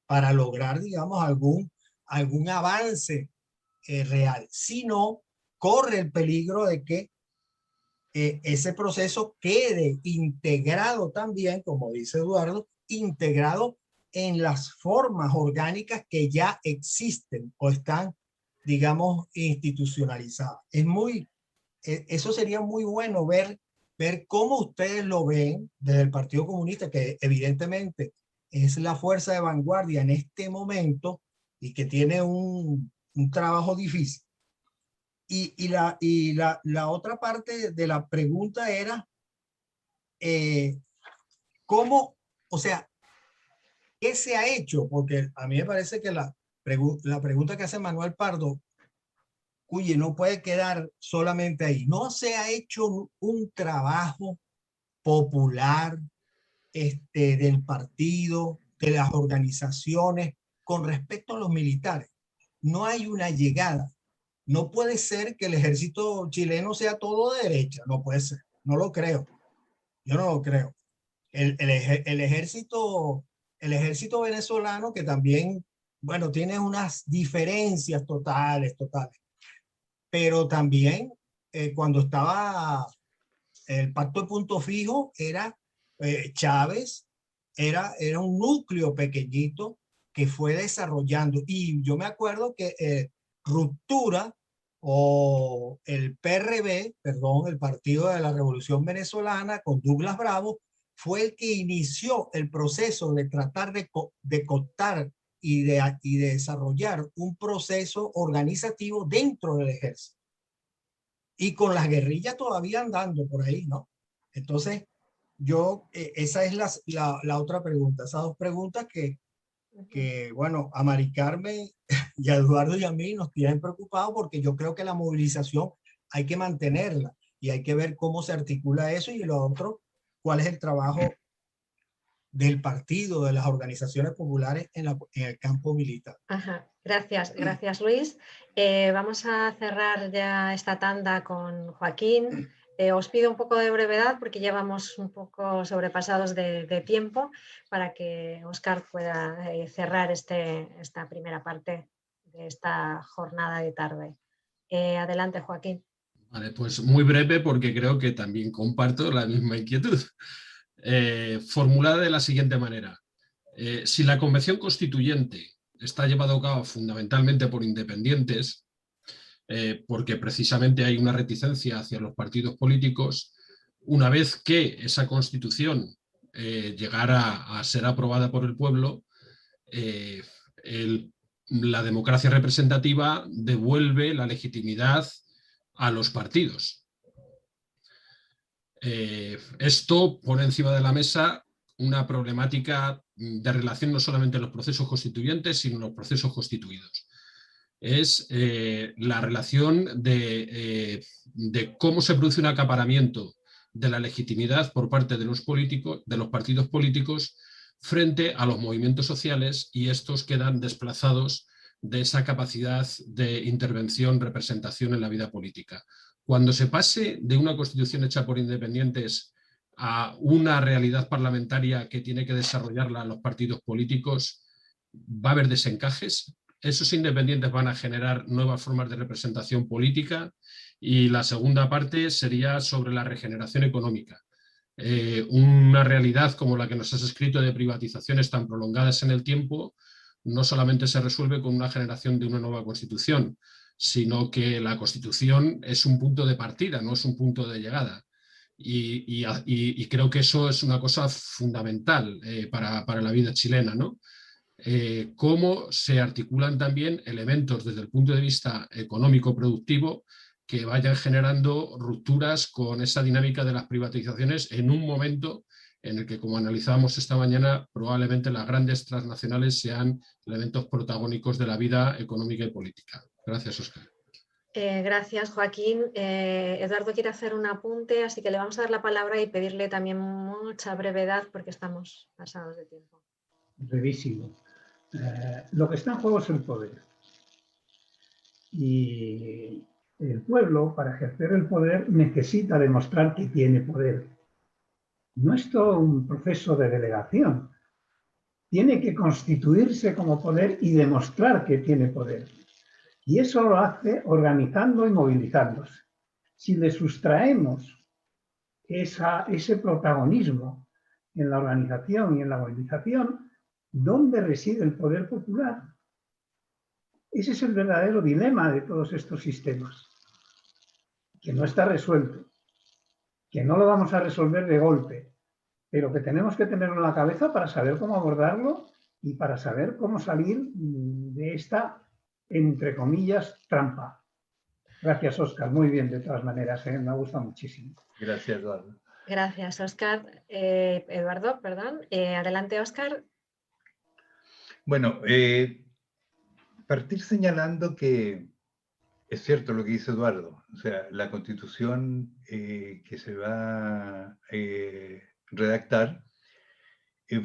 para lograr, digamos, algún avance real. Si no, corre el peligro de que ese proceso quede integrado también, como dice Eduardo, integrado en las formas orgánicas que ya existen o están, digamos, institucionalizadas. Eso sería muy bueno ver cómo ustedes lo ven desde el Partido Comunista, que evidentemente es la fuerza de vanguardia en este momento y que tiene un trabajo difícil. la otra parte de la pregunta era, ¿cómo, o sea, qué se ha hecho? Porque a mí me parece que la pregunta que hace Manuel Pardo, cuye no puede quedar solamente ahí. No se ha hecho un trabajo popular del partido, de las organizaciones, con respecto a los militares. No hay una llegada. No puede ser que el ejército chileno sea todo de derecha. No puede ser. No lo creo. Yo no lo creo. El ejército venezolano, que también, bueno, tiene unas diferencias totales. Pero también cuando estaba el pacto de punto fijo, era Chávez, era un núcleo pequeñito que fue desarrollando. Y yo me acuerdo que Ruptura o el PRB, perdón, el Partido de la Revolución Venezolana con Douglas Bravo, fue el que inició el proceso de tratar de cooptar y de desarrollar un proceso organizativo dentro del ejército. Y con las guerrillas todavía andando por ahí, ¿no? Entonces, esa es la otra pregunta, esas dos preguntas que, bueno, a Mari Carmen y a Eduardo y a mí nos tienen preocupados, porque yo creo que la movilización hay que mantenerla y hay que ver cómo se articula eso, y lo otro, cuál es el trabajo del partido, de las organizaciones populares en el campo militar. Ajá. Gracias Luis. Vamos a cerrar ya esta tanda con Joaquín. Os pido un poco de brevedad porque llevamos un poco sobrepasados de tiempo, para que Óscar pueda cerrar esta primera parte de esta jornada de tarde. Adelante, Joaquín. Vale, pues muy breve, porque creo que también comparto la misma inquietud. Formulada de la siguiente manera: si la Convención Constituyente está llevada a cabo fundamentalmente por independientes, porque precisamente hay una reticencia hacia los partidos políticos, una vez que esa Constitución llegara a ser aprobada por el pueblo, la democracia representativa devuelve la legitimidad a los partidos. Esto pone encima de la mesa una problemática de relación no solamente en los procesos constituyentes, sino en los procesos constituidos. Es la relación de cómo se produce un acaparamiento de la legitimidad por parte de los políticos, de los partidos políticos, frente a los movimientos sociales, y estos quedan desplazados de esa capacidad de intervención, representación en la vida política. Cuando se pase de una constitución hecha por independientes a una realidad parlamentaria que tiene que desarrollarla los partidos políticos, va a haber desencajes. Esos independientes van a generar nuevas formas de representación política, y la segunda parte sería sobre la regeneración económica. Una realidad como la que nos has escrito, de privatizaciones tan prolongadas en el tiempo, no solamente se resuelve con una generación de una nueva constitución, sino que la Constitución es un punto de partida, no es un punto de llegada. Y creo que eso es una cosa fundamental para la vida chilena, ¿no? Cómo se articulan también elementos desde el punto de vista económico-productivo que vayan generando rupturas con esa dinámica de las privatizaciones, en un momento en el que, como analizábamos esta mañana, probablemente las grandes transnacionales sean elementos protagónicos de la vida económica y política. Gracias, Óscar. Gracias, Joaquín. Eduardo quiere hacer un apunte, así que le vamos a dar la palabra y pedirle también mucha brevedad, porque estamos pasados de tiempo. Brevísimo. Lo que está en juego es el poder. Y el pueblo, para ejercer el poder, necesita demostrar que tiene poder. No es todo un proceso de delegación. Tiene que constituirse como poder y demostrar que tiene poder. Y eso lo hace organizando y movilizándose. Si le sustraemos ese protagonismo en la organización y en la movilización, ¿dónde reside el poder popular? Ese es el verdadero dilema de todos estos sistemas, que no está resuelto, que no lo vamos a resolver de golpe, pero que tenemos que tenerlo en la cabeza para saber cómo abordarlo y para saber cómo salir de esta, entre comillas, trampa. Gracias, Óscar. Muy bien, de todas maneras, me ha gustado muchísimo. Gracias, Eduardo. Gracias, Óscar. Eduardo, perdón. Adelante, Óscar. Bueno, partir señalando que es cierto lo que dice Eduardo, o sea, la Constitución que se va a redactar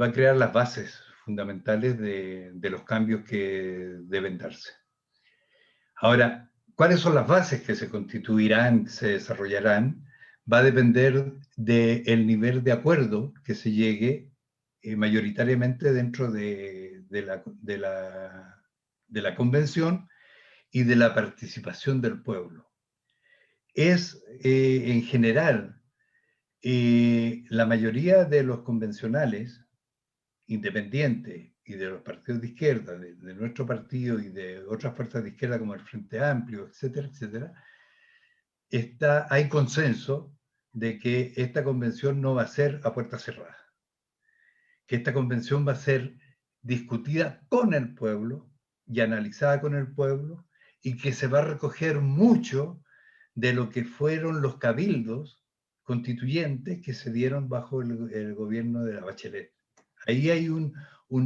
va a crear las bases fundamentales de los cambios que deben darse. Ahora, ¿cuáles son las bases que se constituirán, se desarrollarán? Va a depender del nivel de acuerdo que se llegue mayoritariamente dentro de la convención y de la participación del pueblo. Es, en general, la mayoría de los convencionales independientes y de los partidos de izquierda, de nuestro partido y de otras fuerzas de izquierda como el Frente Amplio, etcétera, etcétera, hay consenso de que esta convención no va a ser a puerta cerrada, que esta convención va a ser discutida con el pueblo y analizada con el pueblo, y que se va a recoger mucho de lo que fueron los cabildos constituyentes que se dieron bajo el gobierno de la Bachelet. Ahí hay un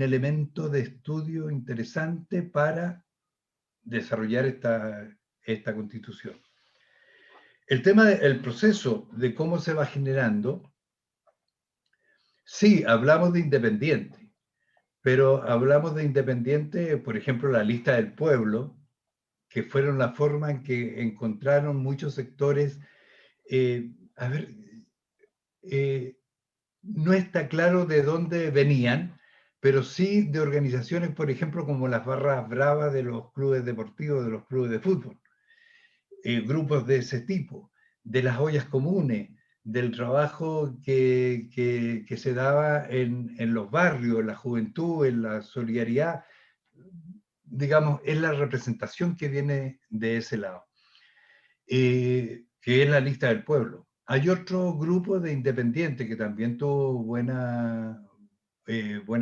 elemento de estudio interesante para desarrollar esta constitución. El tema del proceso de cómo se va generando, sí, hablamos de independiente, pero hablamos de independiente, por ejemplo, la lista del pueblo, que fueron la forma en que encontraron muchos sectores. No está claro de dónde venían, pero sí de organizaciones, por ejemplo, como las barras bravas de los clubes deportivos, de los clubes de fútbol, grupos de ese tipo, de las ollas comunes, del trabajo que se daba en los barrios, en la juventud, en la solidaridad. Digamos, es la representación que viene de ese lado, que es la lista del pueblo. Hay otro grupo de independientes que también tuvo buena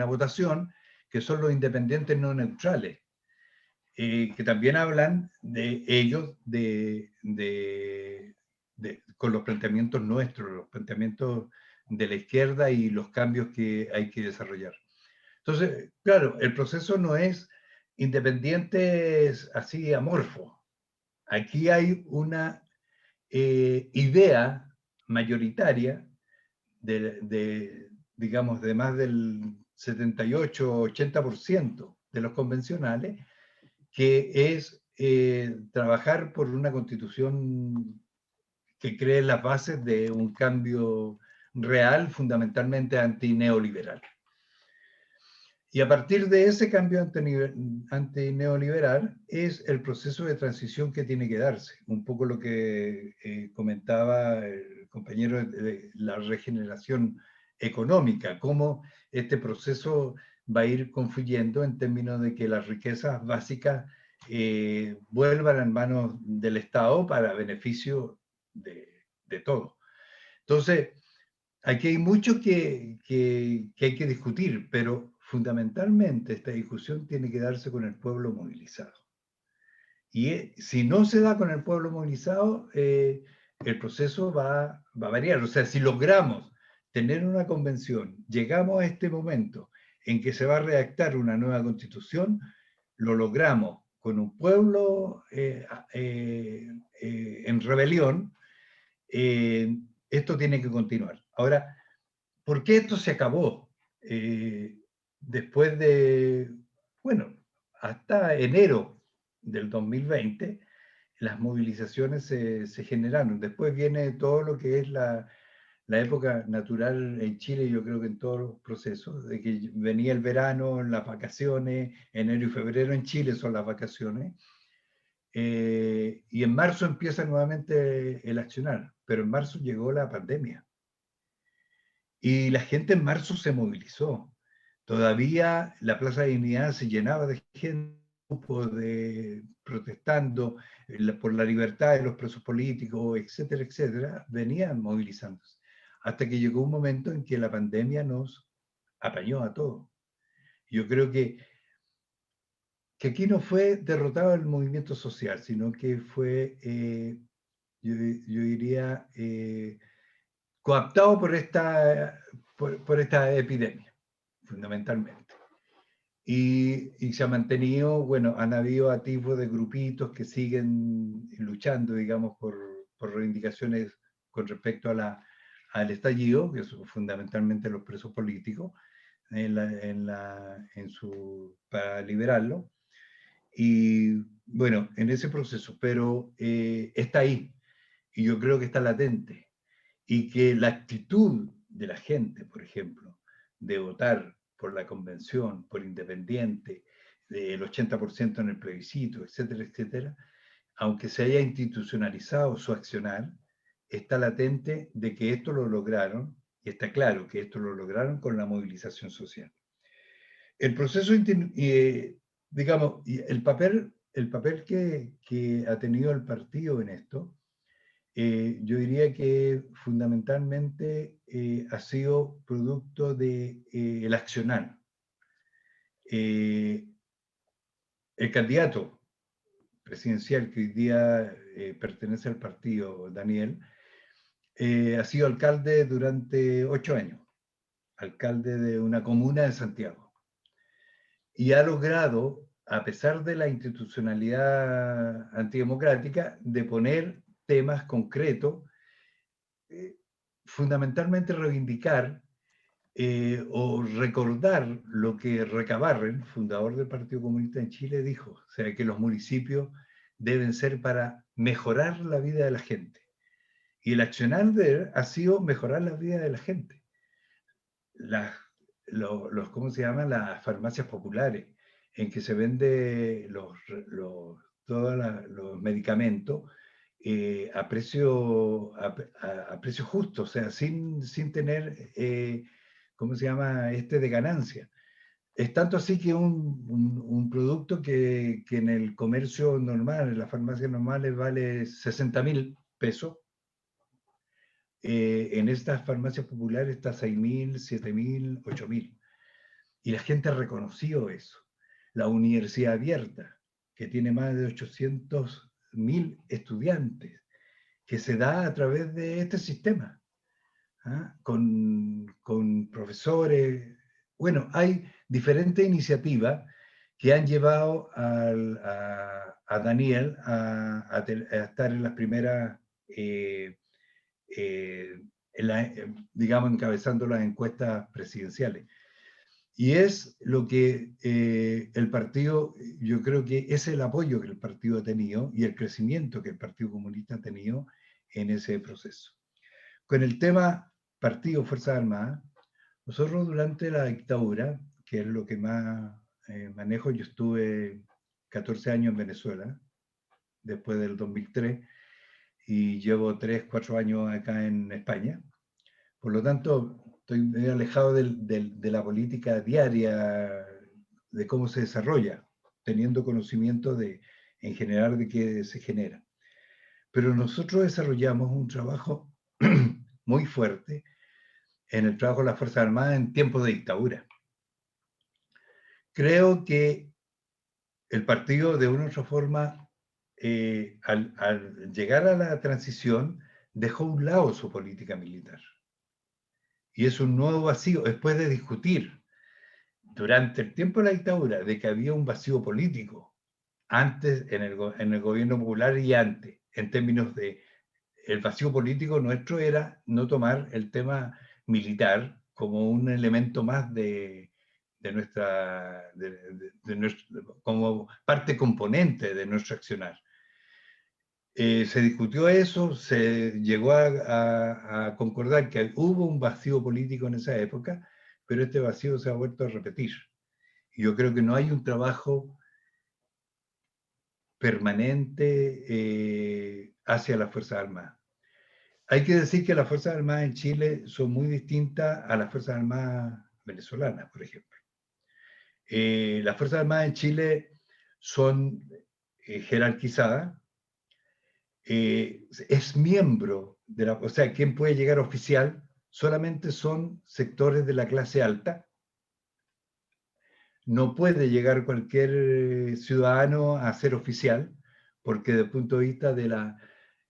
votación, que son los independientes no neutrales, que también hablan de ellos con los planteamientos nuestros, los planteamientos de la izquierda y los cambios que hay que desarrollar. Entonces, claro, el proceso no es independiente así amorfo. Aquí hay una idea mayoritaria digamos, de más del 78-80% de los convencionales, que es trabajar por una constitución que cree las bases de un cambio real, fundamentalmente antineoliberal. Y a partir de ese cambio antineoliberal es el proceso de transición que tiene que darse. Un poco lo que comentaba el compañero de la regeneración económica, cómo este proceso va a ir confluyendo en términos de que las riquezas básicas vuelvan en manos del Estado para beneficio de todos. Entonces, aquí hay mucho que hay que discutir, pero fundamentalmente esta discusión tiene que darse con el pueblo movilizado. Y si no se da con el pueblo movilizado, el proceso va a variar. O sea, si logramos tener una convención, llegamos a este momento en que se va a redactar una nueva constitución, lo logramos con un pueblo en rebelión, esto tiene que continuar. Ahora, ¿por qué esto se acabó? Después de, bueno, hasta enero del 2020, las movilizaciones se generaron. Después viene todo lo que es la época natural en Chile, yo creo que en todos los procesos, de que venía el verano, las vacaciones, enero y febrero en Chile son las vacaciones, y en marzo empieza nuevamente el accionar, pero en marzo llegó la pandemia. Y la gente en marzo se movilizó. Todavía la Plaza de Dignidad se llenaba de gente protestando por la libertad de los presos políticos, etcétera, etcétera, venían movilizándose. Hasta que llegó un momento en que la pandemia nos apañó a todos. Yo creo que que aquí no fue derrotado el movimiento social, sino que fue, yo diría, coaptado por esta epidemia, fundamentalmente. Y se ha mantenido, bueno, han habido atisbos de grupitos que siguen luchando, digamos, por reivindicaciones con respecto al estallido, que son fundamentalmente los presos políticos, para liberarlo. Y bueno, en ese proceso, pero está ahí, y yo creo que está latente, y que la actitud de la gente, por ejemplo, de votar por la convención, por independiente, del 80% en el plebiscito, etcétera, etcétera, aunque se haya institucionalizado su accionar, está latente de que esto lo lograron, y está claro que esto lo lograron con la movilización social. El proceso, digamos, el papel que ha tenido el partido en esto, yo diría que fundamentalmente ha sido producto del accionar. El candidato presidencial que hoy día pertenece al partido, Daniel, ha sido alcalde durante 8 años, alcalde de una comuna de Santiago. Y ha logrado, a pesar de la institucionalidad antidemocrática, de poner temas concretos, fundamentalmente reivindicar o recordar lo que Recabarren, fundador del Partido Comunista en Chile, dijo, o sea, que los municipios deben ser para mejorar la vida de la gente. Y el accionar de él ha sido mejorar la vida de la gente. ¿Cómo se llaman? Las farmacias populares, en que se venden todos los medicamentos a precio justo, o sea, sin tener, ¿cómo se llama?, de ganancia. Es tanto así que un producto que en el comercio normal, en las farmacias normales, vale 60.000 pesos, en estas farmacias populares está 6.000, 7.000, 8.000. Y la gente ha reconocido eso. La universidad abierta, que tiene más de 800.000 estudiantes, que se da a través de este sistema, con profesores. Bueno, hay diferentes iniciativas que han llevado a Daniel a estar en las primeras, digamos, encabezando las encuestas presidenciales. Y es lo que el partido, yo creo que es el apoyo que el partido ha tenido y el crecimiento que el Partido Comunista ha tenido en ese proceso. Con el tema Partido Fuerzas Armadas, nosotros durante la dictadura, que es lo que más manejo, yo estuve 14 años en Venezuela, después del 2003, y llevo 3, 4 años acá en España. Por lo tanto, estoy medio alejado de la política diaria, de cómo se desarrolla, teniendo conocimiento en general de qué se genera. Pero nosotros desarrollamos un trabajo muy fuerte en el trabajo de las Fuerzas Armadas en tiempos de dictadura. Creo que el partido, de una u otra forma, al llegar a la transición, dejó a un lado su política militar. Y es un nuevo vacío, después de discutir durante el tiempo de la dictadura de que había un vacío político, antes en el gobierno popular y antes, en términos de el vacío político nuestro era no tomar el tema militar como un elemento más como parte componente de nuestro accionar. Se discutió eso, se llegó a concordar que hubo un vacío político en esa época, pero este vacío se ha vuelto a repetir. Y yo creo que no hay un trabajo permanente hacia las Fuerzas Armadas. Hay que decir que las Fuerzas Armadas en Chile son muy distintas a las Fuerzas Armadas venezolanas, por ejemplo. Las Fuerzas Armadas en Chile son jerarquizadas. Es miembro o sea, quien puede llegar oficial solamente son sectores de la clase alta. no puede llegar cualquier ciudadano a ser oficial, porque desde el punto de vista de la...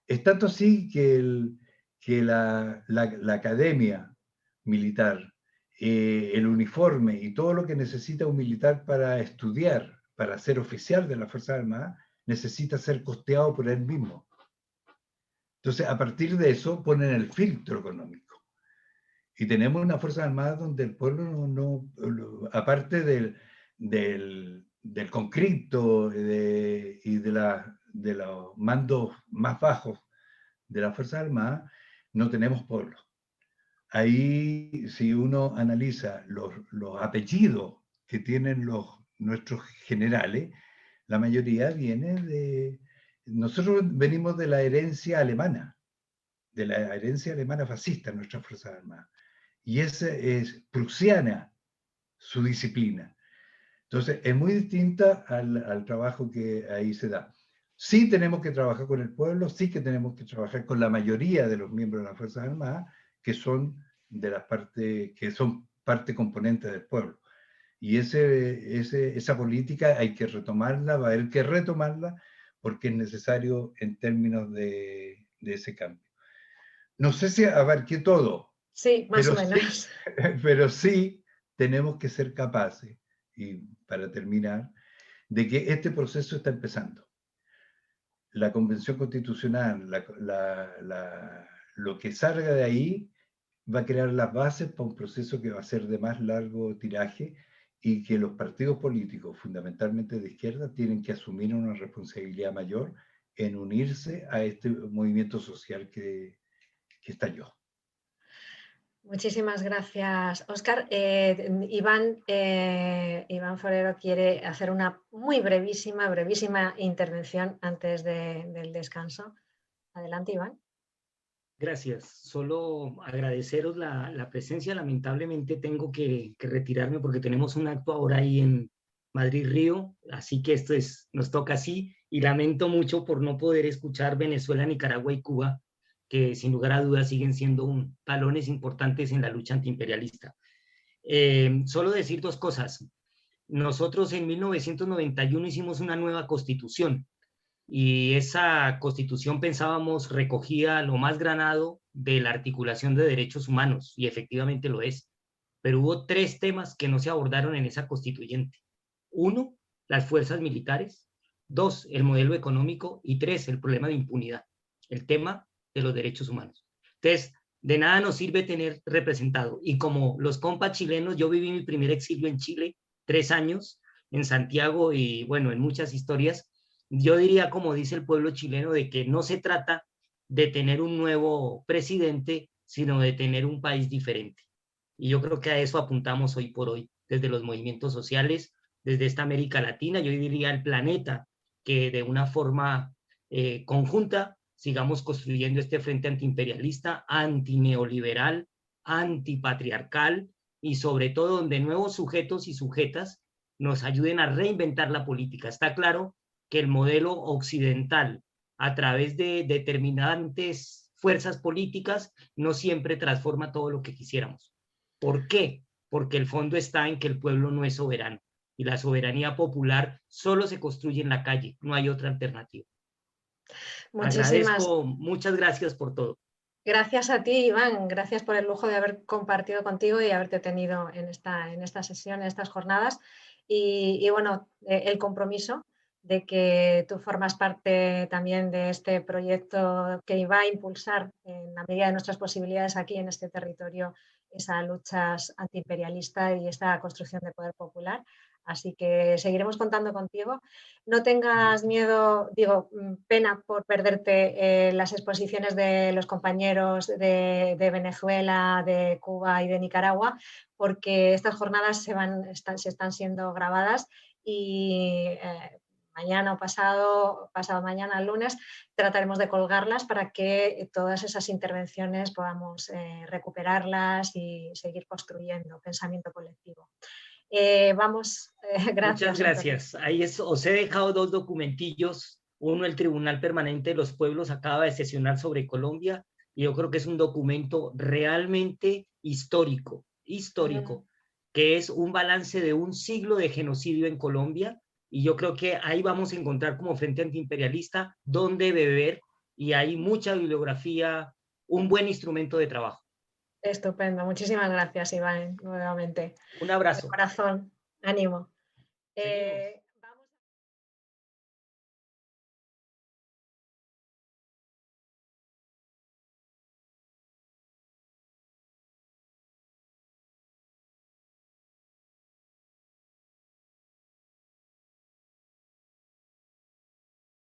Es tanto así que la academia militar, el uniforme y todo lo que necesita un militar para estudiar, para ser oficial de las Fuerzas Armadas, necesita ser costeado por él mismo. Entonces, a partir de eso, ponen el filtro económico. Y tenemos una Fuerza Armada donde el pueblo aparte del conscripto y de los mandos más bajos de la Fuerza Armada, no tenemos pueblo. Ahí, si uno analiza los apellidos que tienen nuestros generales, la mayoría viene de... Nosotros venimos de la herencia alemana fascista en nuestras Fuerzas Armadas. Y esa es prusiana su disciplina. Entonces, es muy distinta al trabajo que ahí se da. Sí tenemos que trabajar con el pueblo, sí que tenemos que trabajar con la mayoría de los miembros de las Fuerzas Armadas, que son parte componente del pueblo. Y esa política hay que retomarla, va a haber que retomarla, porque es necesario en términos de ese cambio. No sé si abarqué todo. Sí, más o menos. Pero sí tenemos que ser capaces, y para terminar, de que este proceso está empezando. La Convención Constitucional, lo que salga de ahí, va a crear las bases para un proceso que va a ser de más largo tiraje y que los partidos políticos, fundamentalmente de izquierda, tienen que asumir una responsabilidad mayor en unirse a este movimiento social que estalló. Muchísimas gracias, Óscar. Iván Forero quiere hacer una muy brevísima intervención antes del descanso. Adelante, Iván. Gracias. Solo agradeceros la presencia. Lamentablemente tengo que retirarme porque tenemos un acto ahora ahí en Madrid-Río, así que nos toca así, y lamento mucho por no poder escuchar Venezuela, Nicaragua y Cuba, que sin lugar a dudas siguen siendo talones importantes en la lucha antiimperialista. Solo decir dos cosas. Nosotros en 1991 hicimos una nueva constitución, y esa constitución pensábamos recogía lo más granado de la articulación de derechos humanos, y efectivamente lo es. Pero hubo 3 temas que no se abordaron en esa constituyente. 1, las fuerzas militares. 2, el modelo económico. Y 3, el problema de impunidad, el tema de los derechos humanos. Entonces, de nada nos sirve tener representado. Y como los compas chilenos, yo viví mi primer exilio en Chile, 3 años, en Santiago y bueno, en muchas historias. Yo diría, como dice el pueblo chileno, de que no se trata de tener un nuevo presidente, sino de tener un país diferente. Y yo creo que a eso apuntamos hoy por hoy, desde los movimientos sociales, desde esta América Latina, yo diría el planeta, que de una forma conjunta sigamos construyendo este frente antiimperialista, antineoliberal, antipatriarcal, y sobre todo donde nuevos sujetos y sujetas nos ayuden a reinventar la política. Está claro que el modelo occidental, a través de determinantes fuerzas políticas, no siempre transforma todo lo que quisiéramos. ¿Por qué? Porque el fondo está en que el pueblo no es soberano, y la soberanía popular solo se construye en la calle, no hay otra alternativa. Agradezco, muchas gracias por todo. Gracias a ti, Iván, gracias por el lujo de haber compartido contigo y haberte tenido en esta sesión, en estas jornadas, y bueno, el compromiso de que tú formas parte también de este proyecto que va a impulsar en la medida de nuestras posibilidades aquí en este territorio esa lucha antiimperialista y esta construcción de poder popular. Así que seguiremos contando contigo. No tengas miedo, pena por perderte las exposiciones de los compañeros de Venezuela, de Cuba y de Nicaragua, porque estas jornadas se están siendo grabadas y mañana o pasado mañana, el lunes, trataremos de colgarlas para que todas esas intervenciones podamos recuperarlas y seguir construyendo pensamiento colectivo. Gracias. Muchas gracias. Ahí os he dejado 2 documentillos. Uno, el Tribunal Permanente de los Pueblos acaba de sesionar sobre Colombia, y yo creo que es un documento realmente histórico, que es un balance de un siglo de genocidio en Colombia, y yo creo que ahí vamos a encontrar como Frente Antiimperialista dónde beber, y hay mucha bibliografía, un buen instrumento de trabajo. Estupendo, muchísimas gracias, Iván, nuevamente. Un abrazo. De corazón, ánimo.